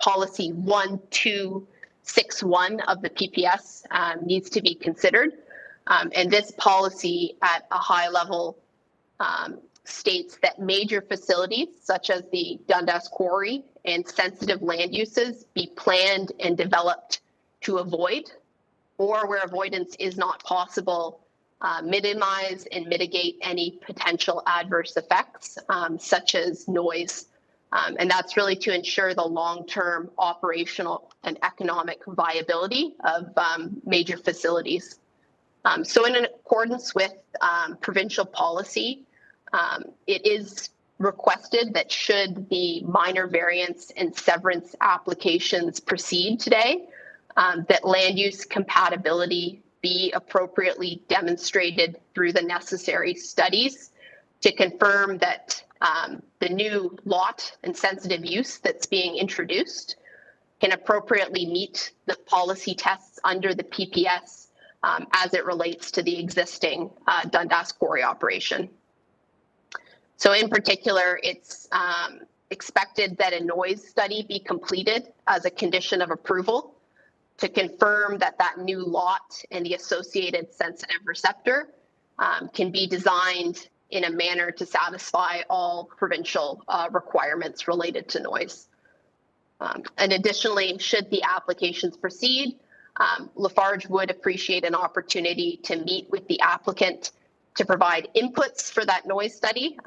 S2: policy 1261 of the PPS needs to be considered. And this policy at a high level states that major facilities such as the Dundas Quarry and sensitive land uses be planned and developed to avoid, or where avoidance is not possible, minimize and mitigate any potential adverse effects such as noise. And that's really to ensure the long-term operational and economic viability of major facilities. So in accordance with provincial policy, it is requested that should the minor variance and severance applications proceed today, that land use compatibility be appropriately demonstrated through the necessary studies to confirm that the new lot and sensitive use that's being introduced can appropriately meet the policy tests under the PPS as it relates to the existing Dundas Quarry operation. So in particular, it's expected that a noise study be completed as a condition of approval to confirm that that new lot and the associated sensitive receptor can be designed in a manner to satisfy all provincial requirements related to noise. And additionally, should the applications proceed, Lafarge would appreciate an opportunity to meet with the applicant to provide inputs for that noise study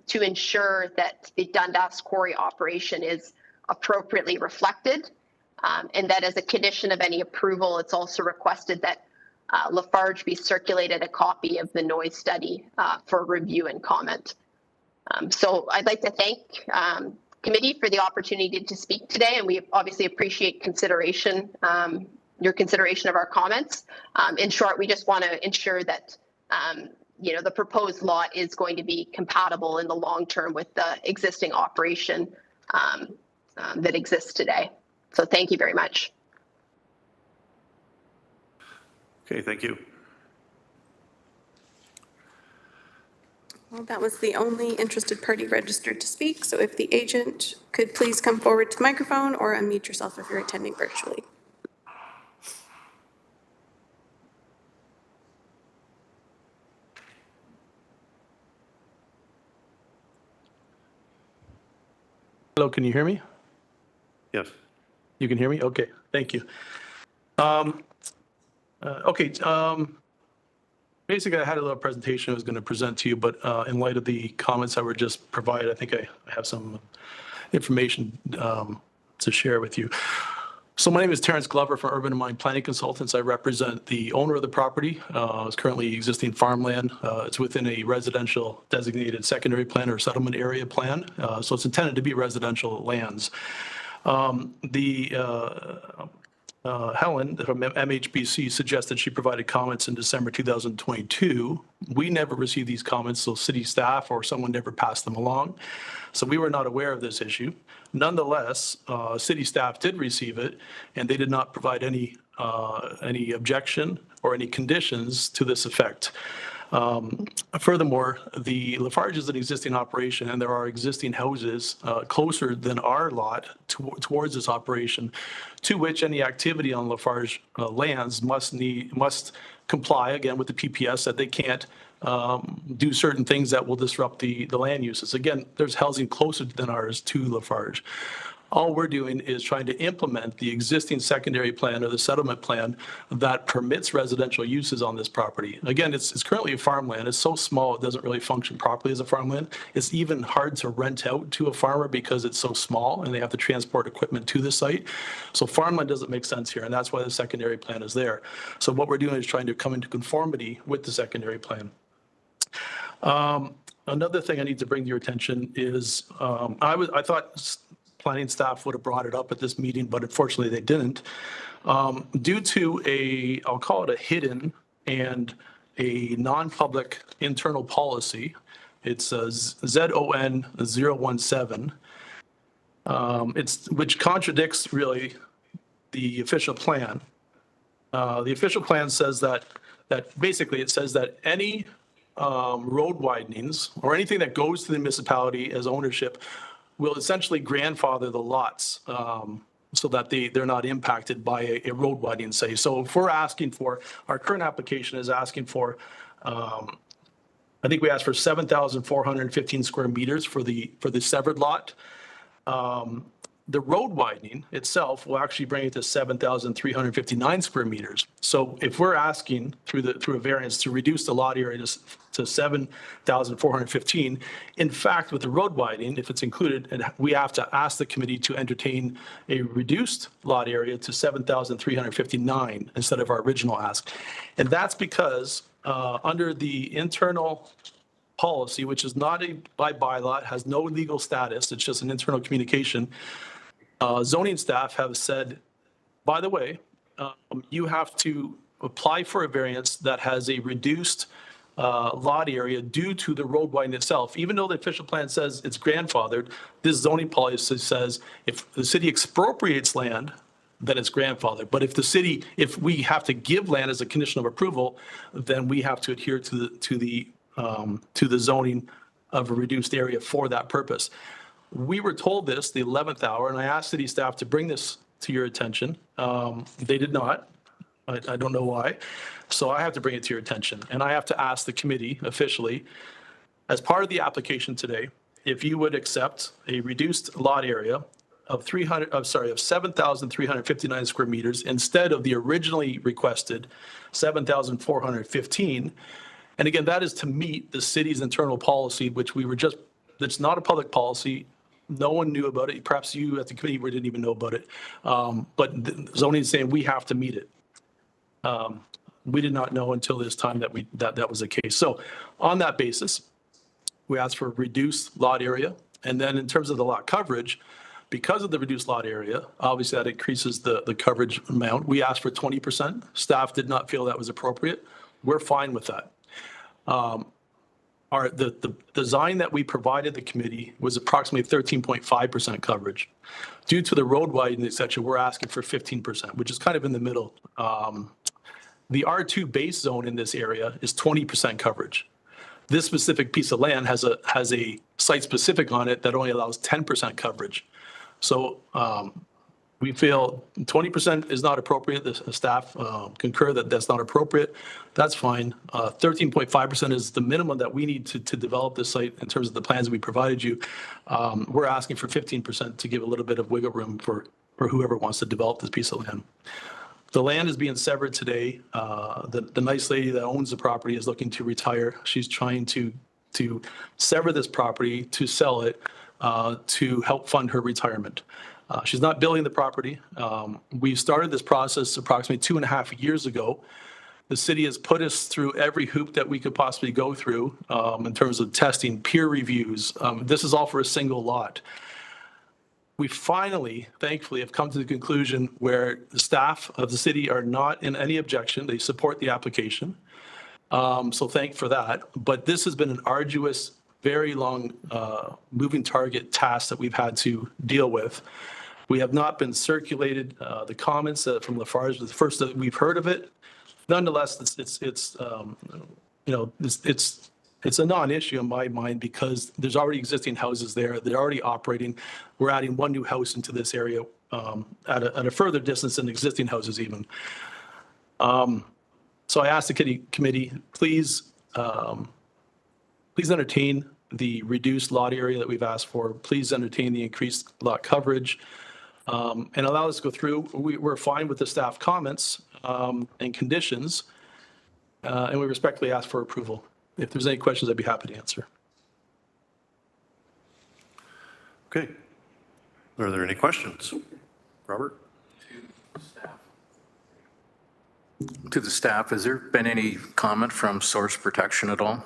S2: to ensure that the Dundas Quarry operation is appropriately reflected. And that as a condition of any approval, it's also requested that Lafarge be circulated a copy of the noise study for review and comment. So I'd like to thank committee for the opportunity to speak today, and we obviously appreciate consideration, your consideration of our comments. In short, we just want to ensure that the proposed lot is going to be compatible in the long term with the existing operation that exists today. So thank you very much.
S5: Okay, thank you.
S4: Well, that was the only interested party registered to speak, so if the agent could please come forward to the microphone or unmute yourself if you're attending virtually.
S6: Hello, can you hear me?
S5: Yes.
S6: You can hear me? Okay, thank you. Basically, I had a little presentation I was going to present to you, but in light of the comments that were just provided, I think I have some information to share with you. So my name is Terrence Glover from Urban and Mine Planning Consultants. I represent the owner of the property. It's currently existing farmland. It's within a residential designated secondary plan or settlement area plan. So it's intended to be residential lands. Helen from MHBC suggested she provided comments in December 2022. We never received these comments, so city staff or someone never passed them along. So we were not aware of this issue. Nonetheless, city staff did receive it, and they did not provide any objection or any conditions to this effect. Furthermore, the Lafarge is an existing operation, and there are existing houses closer than our lot towards this operation, to which any activity on Lafarge lands must comply again with the PPS that they can't do certain things that will disrupt the land uses. Again, there's housing closer than ours to Lafarge. All we're doing is trying to implement the existing secondary plan or the settlement plan that permits residential uses on this property. Again, it's currently a farmland. It's so small, it doesn't really function properly as a farmland. It's even hard to rent out to a farmer because it's so small and they have to transport equipment to the site. So farmland doesn't make sense here, and that's why the secondary plan is there. So what we're doing is trying to come into conformity with the secondary plan. Another thing I need to bring to your attention is I thought planning staff would have brought it up at this meeting, but unfortunately they didn't. Due to I'll call it a hidden and a non-public internal policy, it's ZON 017, which contradicts really the official plan. The official plan says that basically it says that any road widenings or anything that goes to the municipality as ownership will essentially grandfather the lots so that they're not impacted by a road widening, say. So if we're asking for, our current application is asking for, I think we asked for 7,415 square meters for the severed lot. The road widening itself will actually bring it to 7,359 square meters. So if we're asking through a variance to reduce the lot area to 7,415, in fact, with the road widening, if it's included, we have to ask the committee to entertain a reduced lot area to 7,359 instead of our original ask. And that's because under the internal policy, which is not a bylaw, has no legal status, it's just an internal communication, zoning staff have said, by the way, you have to apply for a variance that has a reduced lot area due to the road widening itself. Even though the official plan says it's grandfathered, this zoning policy says if the city expropriates land, then it's grandfathered. But if we have to give land as a condition of approval, then we have to adhere to the zoning of a reduced area for that purpose. We were told this the 11th hour, and I asked city staff to bring this to your attention. They did not. I don't know why. So I have to bring it to your attention, and I have to ask the committee officially, as part of the application today, if you would accept a reduced lot area of 7,359 square meters instead of the originally requested 7,415, And again, that is to meet the city's internal policy, which we were just, it's not a public policy. No one knew about it. Perhaps you at the committee didn't even know about it. But the zoning is saying we have to meet it. We did not know until this time that was the case. So on that basis, we asked for reduced lot area. And then in terms of the lot coverage, because of the reduced lot area, obviously that increases the coverage amount. We asked for 20%. Staff did not feel that was appropriate. We're fine with that. The design that we provided the committee was approximately 13.5% coverage. Due to the road widening, et cetera, we're asking for 15%, which is kind of in the middle. The R2 base zone in this area is 20% coverage. This specific piece of land has a site specific on it that only allows 10% coverage. So we feel 20% is not appropriate. The staff concur that that's not appropriate. That's fine. 13.5% is the minimum that we need to develop this site in terms of the plans we provided you. We're asking for 15% to give a little bit of wiggle room for whoever wants to develop this piece of land. The land is being severed today. The nice lady that owns the property is looking to retire. She's trying to sever this property, to sell it, to help fund her retirement. She's not building the property. We started this process approximately 2.5 years ago. The city has put us through every hoop that we could possibly go through in terms of testing, peer reviews. This is all for a single lot. We finally, thankfully, have come to the conclusion where the staff of the city are not in any objection. They support the application. So thank for that. But this has been an arduous, very long moving target task that we've had to deal with. We have not been circulated. The comments from Lafarge was the first that we've heard of it. Nonetheless, it's a non-issue in my mind because there's already existing houses there. They're already operating. We're adding one new house into this area at a further distance than existing houses even. So I asked the committee, please entertain the reduced lot area that we've asked for. Please entertain the increased lot coverage and allow us to go through. We're fine with the staff comments and conditions, and we respectfully ask for approval. If there's any questions, I'd be happy to answer.
S5: Okay. Are there any questions? Robert?
S8: To the staff, has there been any comment from Source Protection at all?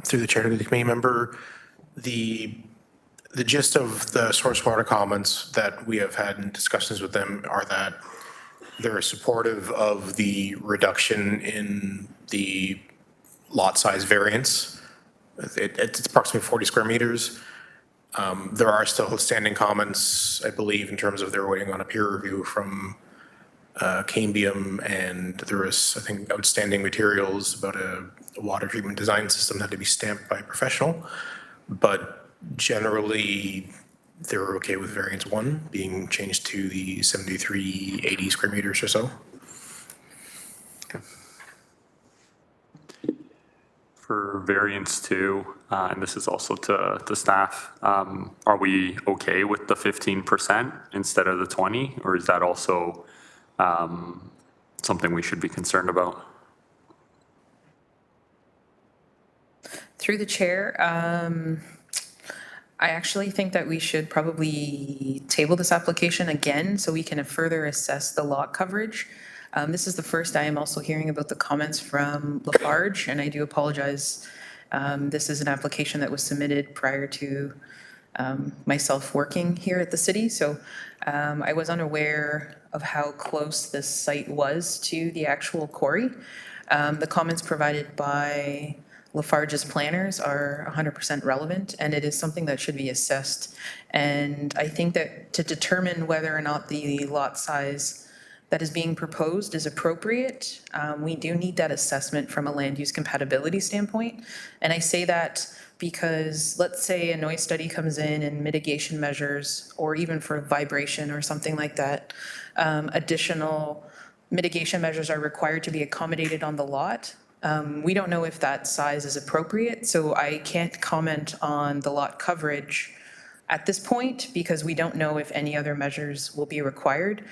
S7: Through the chair to the committee member, the gist of the Source Water comments that we have had in discussions with them are that they're supportive of the reduction in the lot size variance. It's approximately 40 square meters. There are still standing comments, I believe, in terms of they're waiting on a peer review from Cambium, and there is, I think, outstanding materials about a water treatment design system that had to be stamped by a professional. But generally, they're okay with variance 1 being changed to the 7380 square meters or so.
S8: Okay.
S20: For variance 2, and this is also to the staff, are we okay with the 15% instead of the 20, or is that also something we should be concerned about?
S16: Through the chair, I actually think that we should probably table this application again so we can further assess the lot coverage. This is the first I am also hearing about the comments from Lafarge, and I do apologize. This is an application that was submitted prior to myself working here at the city, so I was unaware of how close this site was to the actual quarry. The comments provided by Lafarge's planners are 100% relevant, and it is something that should be assessed. And I think that to determine whether or not the lot size that is being proposed is appropriate, we do need that assessment from a land use compatibility standpoint. And I say that because let's say a noise study comes in and mitigation measures, or even for vibration or something like that, additional mitigation measures are required to be accommodated on the lot. We don't know if that size is appropriate, so I can't comment on the lot coverage at this point because we don't know if any other measures will be required.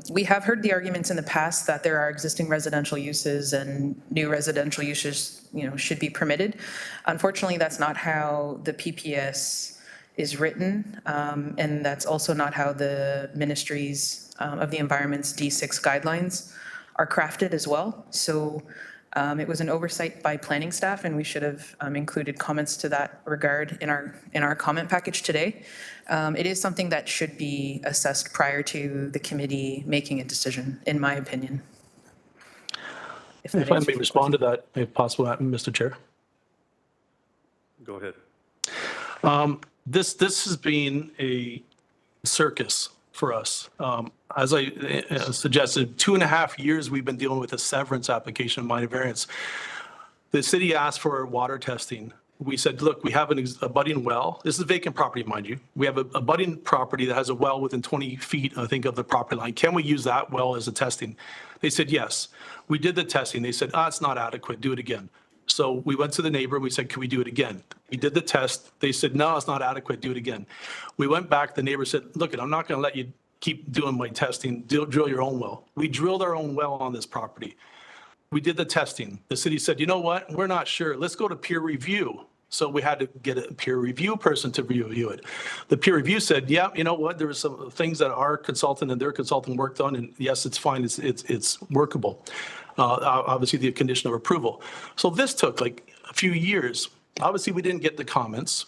S16: We have heard the arguments in the past that there are existing residential uses and new residential uses, should be permitted. Unfortunately, that's not how the PPS is written, and that's also not how the Ministries of the Environment's D6 guidelines are crafted as well. So it was an oversight by planning staff, and we should have included comments to that regard in our comment package today. It is something that should be assessed prior to the committee making a decision, in my opinion.
S6: If I may respond to that, if possible, Mr. Chair.
S5: Go ahead.
S6: This has been a circus for us. As I suggested, 2.5 years we've been dealing with a severance application, minor variance. The city asked for water testing. We said, look, we have a budding well. This is vacant property, mind you. We have a budding property that has a well within 20 feet, I think, of the property line. Can we use that well as a testing? They said, yes. We did the testing. They said, it's not adequate. Do it again. So we went to the neighbor and we said, can we do it again? We did the test. They said, no, it's not adequate. Do it again. We went back. The neighbor said, look, I'm not going to let you keep doing my testing. Drill your own well. We drilled our own well on this property. We did the testing. The city said, you know what? We're not sure. Let's go to peer review. So we had to get a peer review person to review it. The peer review said, yeah, you know what? There were some things that our consultant and their consultant worked on, and yes, it's fine. It's workable. Obviously, the condition of approval. So this took like a few years. Obviously, we didn't get the comments.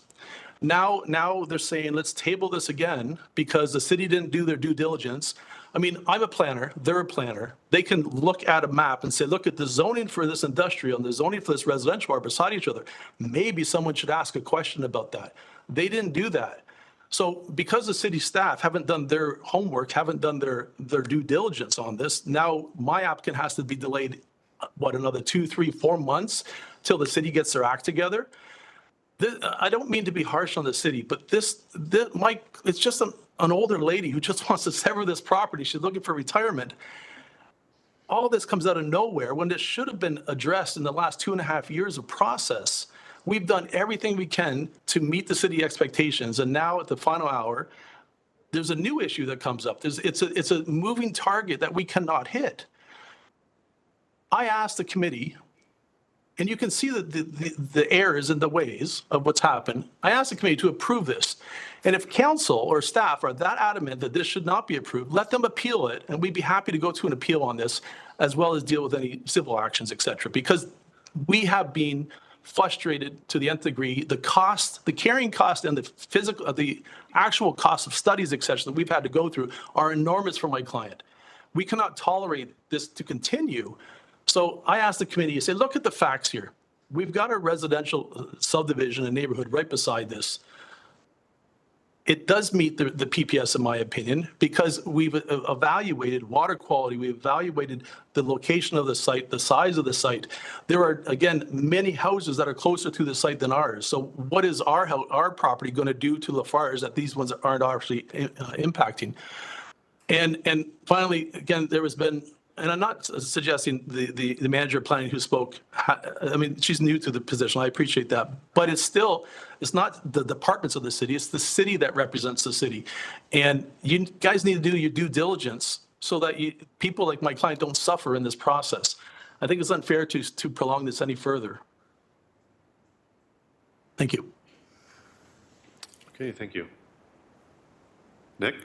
S6: Now they're saying, let's table this again because the city didn't do their due diligence. I mean, I'm a planner, they're a planner. They can look at a map and say, look at the zoning for this industrial and the zoning for this residential are beside each other. Maybe someone should ask a question about that. They didn't do that. So because the city staff haven't done their homework, haven't done their due diligence on this, now my applicant has to be delayed, another 2, 3, 4 months till the city gets their act together. I don't mean to be harsh on the city, but Mike, it's just an older lady who just wants to sever this property. She's looking for retirement. All this comes out of nowhere when this should have been addressed in the last 2.5 years of process. We've done everything we can to meet the city expectations. And now at the final hour, there's a new issue that comes up. It's a moving target that we cannot hit. I asked the committee, and you can see the errors and the ways of what's happened. I asked the committee to approve this. And if council or staff are that adamant that this should not be approved, let them appeal it. And we'd be happy to go to an appeal on this, as well as deal with any civil actions, et cetera, because we have been frustrated to the nth degree. The cost, the carrying cost and the actual cost of studies, et cetera, that we've had to go through are enormous for my client. We cannot tolerate this to continue. So I asked the committee, I said, look at the facts here. We've got a residential subdivision and neighborhood right beside this. It does meet the PPS, in my opinion, because we've evaluated water quality. We've evaluated the location of the site, the size of the site. There are, again, many houses that are closer to the site than ours. So what is our property going to do to Lafarge that these ones aren't actually impacting? And finally, again, there has been, and I'm not suggesting the manager of planning who spoke, I mean, she's new to the position. I appreciate that. But it's not the departments of the city. It's the city that represents the city. And you guys need to do your due diligence so that people like my client don't suffer in this process. I think it's unfair to prolong this any further. Thank you.
S5: Okay, thank you. Nick?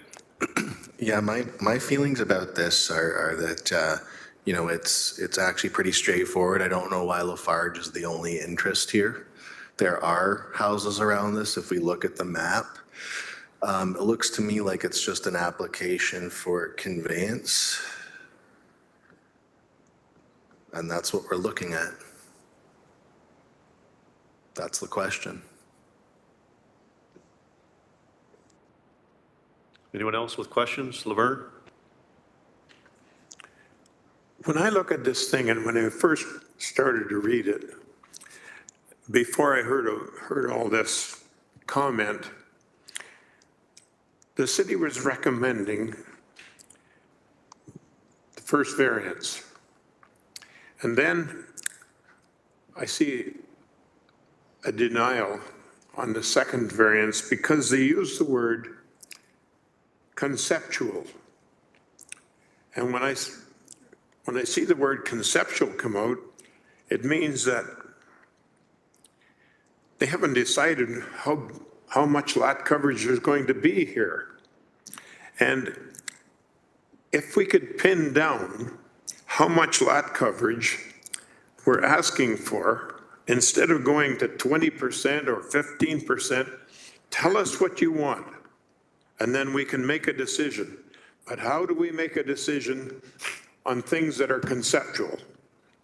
S9: Yeah, my feelings about this are that, it's actually pretty straightforward. I don't know why Lafarge is the only interest here. There are houses around this. If we look at the map, it looks to me like it's just an application for conveyance. And that's what we're looking at. That's the question.
S5: Anyone else with questions? Laverne?
S11: When I look at this thing and when I first started to read it, before I heard all this comment, the city was recommending the first variance. And then I see a denial on the second variance because they use the word conceptual. And when I see the word conceptual come out, it means that they haven't decided how much lot coverage there's going to be here. And if we could pin down how much lot coverage we're asking for, instead of going to 20% or 15%, tell us what you want, and then we can make a decision. But how do we make a decision on things that are conceptual?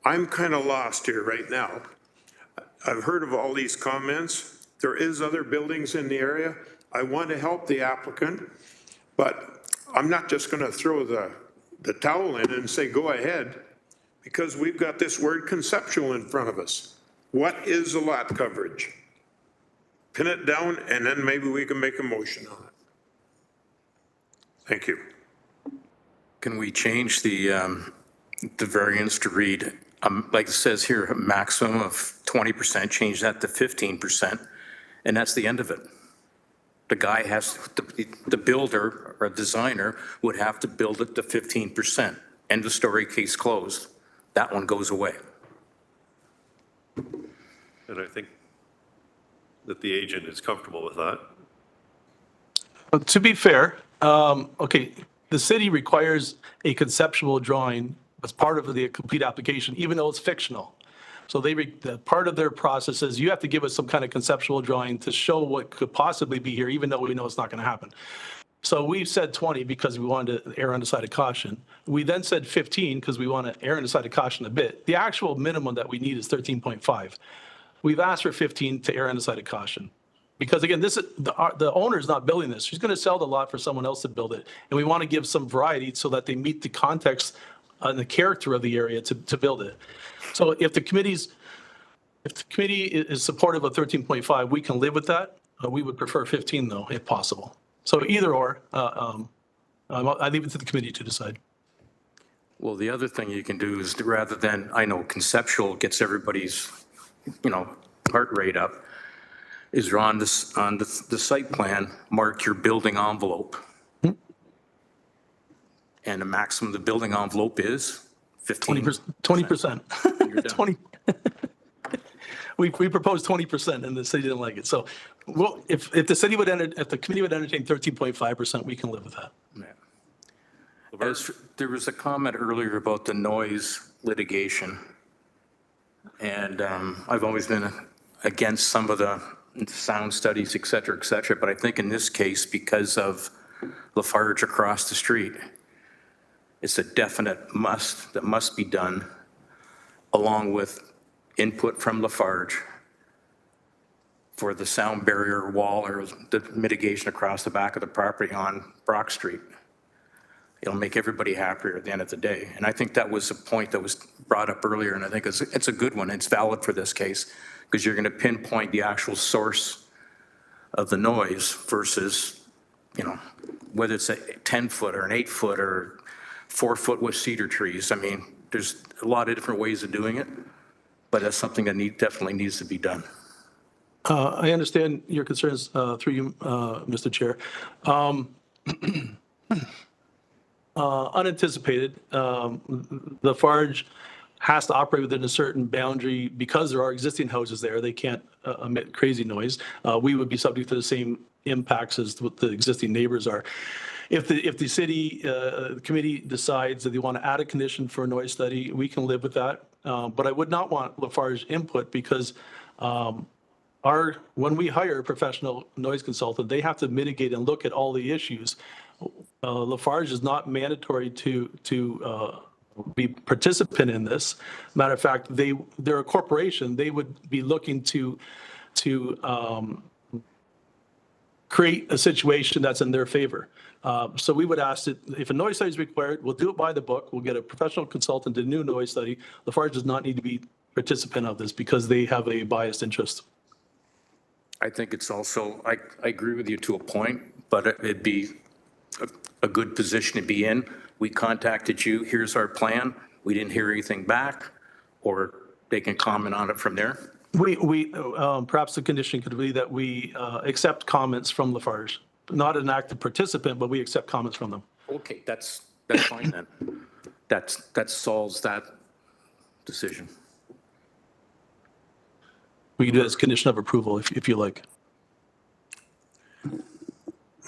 S11: I'm kind of lost here right now. I've heard of all these comments. There is other buildings in the area. I want to help the applicant, but I'm not just going to throw the towel in and say, go ahead, because we've got this word conceptual in front of us. What is the lot coverage? Pin it down, and then maybe we can make a motion on it. Thank you.
S8: Can we change the variance to read, like it says here, a maximum of 20%, change that to 15%, and that's the end of it. The guy has, the builder or designer would have to build it to 15%. End of story, case closed. That one goes away.
S5: And I think that the agent is comfortable with that.
S6: To be fair, okay, the city requires a conceptual drawing as part of the complete application, even though it's fictional. So the part of their process is you have to give us some kind of conceptual drawing to show what could possibly be here, even though we know it's not going to happen. So we said 20 because we wanted to err on the side of caution. We then said 15 because we want to err on the side of caution a bit. The actual minimum that we need is 13.5. We've asked for 15 to err on the side of caution. Because again, this is the owner's not building this. She's going to sell the lot for someone else to build it. And we want to give some variety so that they meet the context and the character of the area to build it. So if the committee is supportive of 13.5, we can live with that. We would prefer 15 though, if possible. So either or, I leave it to the committee to decide.
S8: Well, the other thing you can do is rather than, I know conceptual gets everybody's, heart rate up, is you're on the site plan, mark your building envelope. And the maximum of the building envelope is 15.
S6: 20%. 20. We proposed 20% and the city didn't like it. So well, if the city would if the committee would entertain 13.5%, we can live with that.
S8: Yeah. There was a comment earlier about the noise litigation. And I've always been against some of the sound studies, et cetera, but I think in this case, because of Lafarge across the street, it's a definite must that must be done, along with input from Lafarge for the sound barrier wall or the mitigation across the back of the property on Brock Street. It'll make everybody happier at the end of the day. And I think that was a point that was brought up earlier, and I think it's a good one. It's valid for this case, because you're going to pinpoint the actual source of the noise versus, whether it's a 10-foot or an 8-foot or 4-foot with cedar trees. I mean, there's a lot of different ways of doing it, but that's something that definitely needs to be done.
S6: I understand your concerns through you, Mr. Chair. Unanticipated, Lafarge has to operate within a certain boundary because there are existing houses there. They can't emit crazy noise. We would be subject to the same impacts as what the existing neighbors are. If the city committee decides that they want to add a condition for a noise study, we can live with that. But I would not want Lafarge input because when we hire a professional noise consultant, they have to mitigate and look at all the issues. Lafarge is not mandatory to be participant in this. Matter of fact, they're a corporation. They would be looking to create a situation that's in their favor. So we would ask that if a noise study is required, we'll do it by the book. We'll get a professional consultant to do a noise study. Lafarge does not need to be participant of this because they have a biased interest.
S8: I think it's also, I agree with you to a point, but it'd be a good position to be in. We contacted you, here's our plan. We didn't hear anything back, or they can comment on it from there.
S6: Perhaps the condition could be that we accept comments from Lafarge. Not an active participant, but we accept comments from them.
S8: Okay, that's that's fine then. That solves that decision.
S6: We can do it as condition of approval if you like.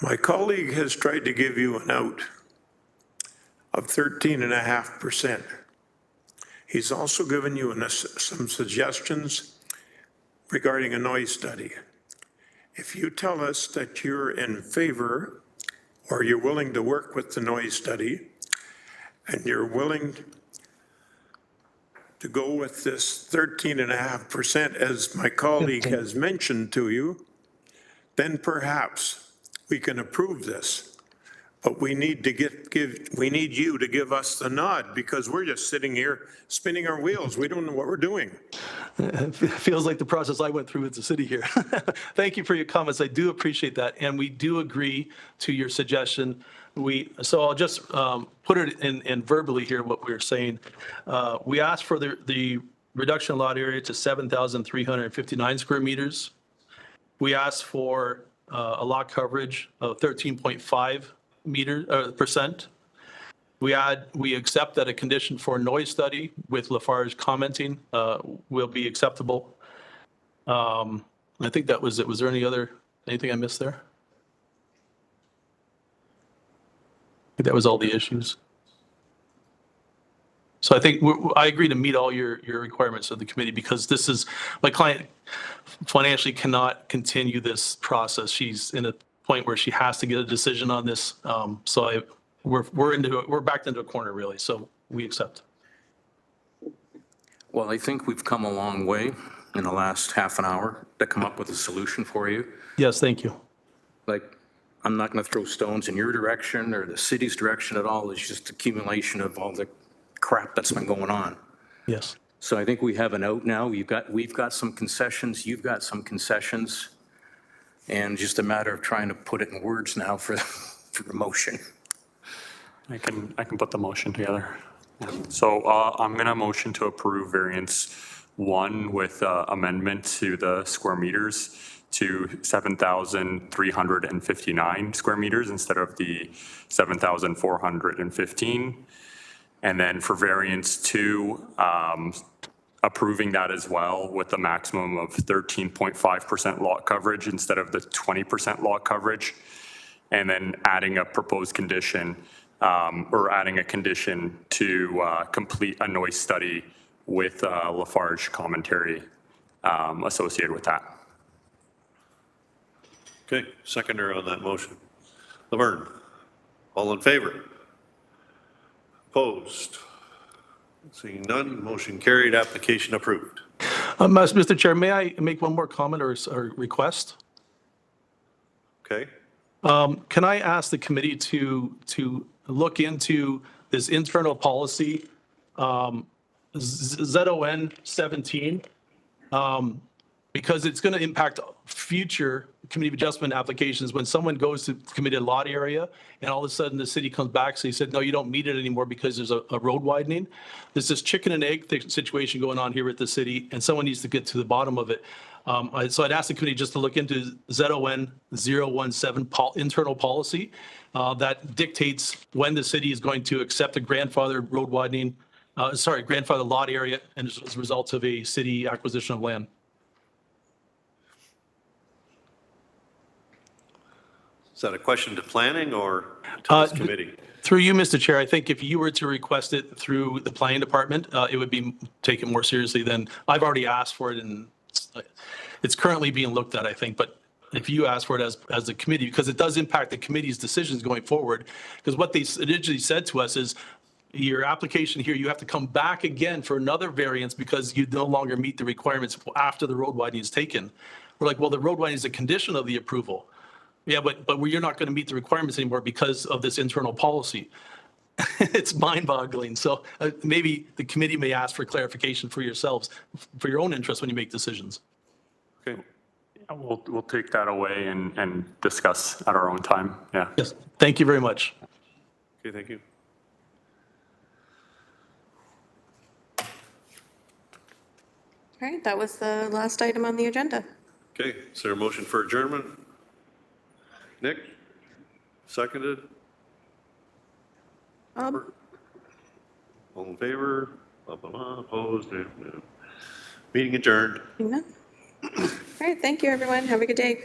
S11: My colleague has tried to give you an out of 13.5%. He's also given you some suggestions regarding a noise study. If you tell us that you're in favor or you're willing to work with the noise study and you're willing to go with this 13.5%, as my colleague has mentioned to you, then perhaps we can approve this. But we need to we need you to give us the nod because we're just sitting here spinning our wheels. We don't know what we're doing.
S6: It feels like the process I went through with the city here. Thank you for your comments. I do appreciate that. And we do agree to your suggestion. So I'll just put it in verbally here, what we're saying. We asked for the reduction in lot area to 7,359 square meters. We asked for a lot coverage of 13.5 percent. We accept that a condition for noise study with Lafarge commenting will be acceptable. I think that was it. Was there anything I missed there? I think that was all the issues. So I think I agree to meet all your requirements of the committee because this is, my client financially cannot continue this process. She's in a point where she has to get a decision on this. So we're backed into a corner really. So we accept.
S8: Well, I think we've come a long way in the last half an hour to come up with a solution for you.
S6: Yes, thank you.
S8: Like, I'm not going to throw stones in your direction or the city's direction at all. It's just accumulation of all the crap that's been going on.
S6: Yes.
S8: So I think we have an out now. We've got some concessions. You've got some concessions. And just a matter of trying to put it in words now for the motion.
S20: I can put the motion together. So I'm going to motion to approve variance 1 with amendment to the square meters to 7,359 square meters instead of the 7,415. And then for variance 2, approving that as well with a maximum of 13.5% lot coverage instead of the 20% lot coverage. And then adding a proposed condition or adding a condition to complete a noise study with Lafarge commentary associated with that.
S5: Okay, seconder on that motion. Laverne, all in favor? Opposed? Seeing none, motion carried, application approved.
S6: Mr. Chair, may I make one more comment or request?
S5: Okay.
S6: Can I ask the committee to look into this internal policy, ZON 17, because it's going to impact future community adjustment applications when someone goes to commit a lot area and all of a sudden the city comes back, so he said, no, you don't meet it anymore because there's a road widening. There's this chicken and egg situation going on here at the city and someone needs to get to the bottom of it. So I'd ask the committee just to look into ZON 017 internal policy that dictates when the city is going to accept a grandfathered road widening, grandfathered lot area and as a result of a city acquisition of land.
S5: Is that a question to planning or to this committee?
S6: Through you, Mr. Chair, I think if you were to request it through the planning department, it would be taken more seriously than, I've already asked for it and it's currently being looked at, I think, but if you ask for it as the committee, because it does impact the committee's decisions going forward, because what they originally said to us is, your application here, you have to come back again for another variance because you no longer meet the requirements after the road widening is taken. We're like, well, the road widening is a condition of the approval. Yeah, but you're not going to meet the requirements anymore because of this internal policy. It's mind-boggling. So maybe the committee may ask for clarification for yourselves, for your own interest when you make decisions.
S5: Okay.
S20: We'll take that away and discuss at our own time. Yeah.
S6: Yes. Thank you very much.
S5: Okay, thank you.
S4: All right, that was the last item on the agenda.
S5: Okay, is there a motion for adjournment? Nick? Seconded?
S4: Bob?
S5: All in favor? Blah, blah, blah, opposed? No. Meeting adjourned.
S4: No. All right, thank you, everyone. Have a good day.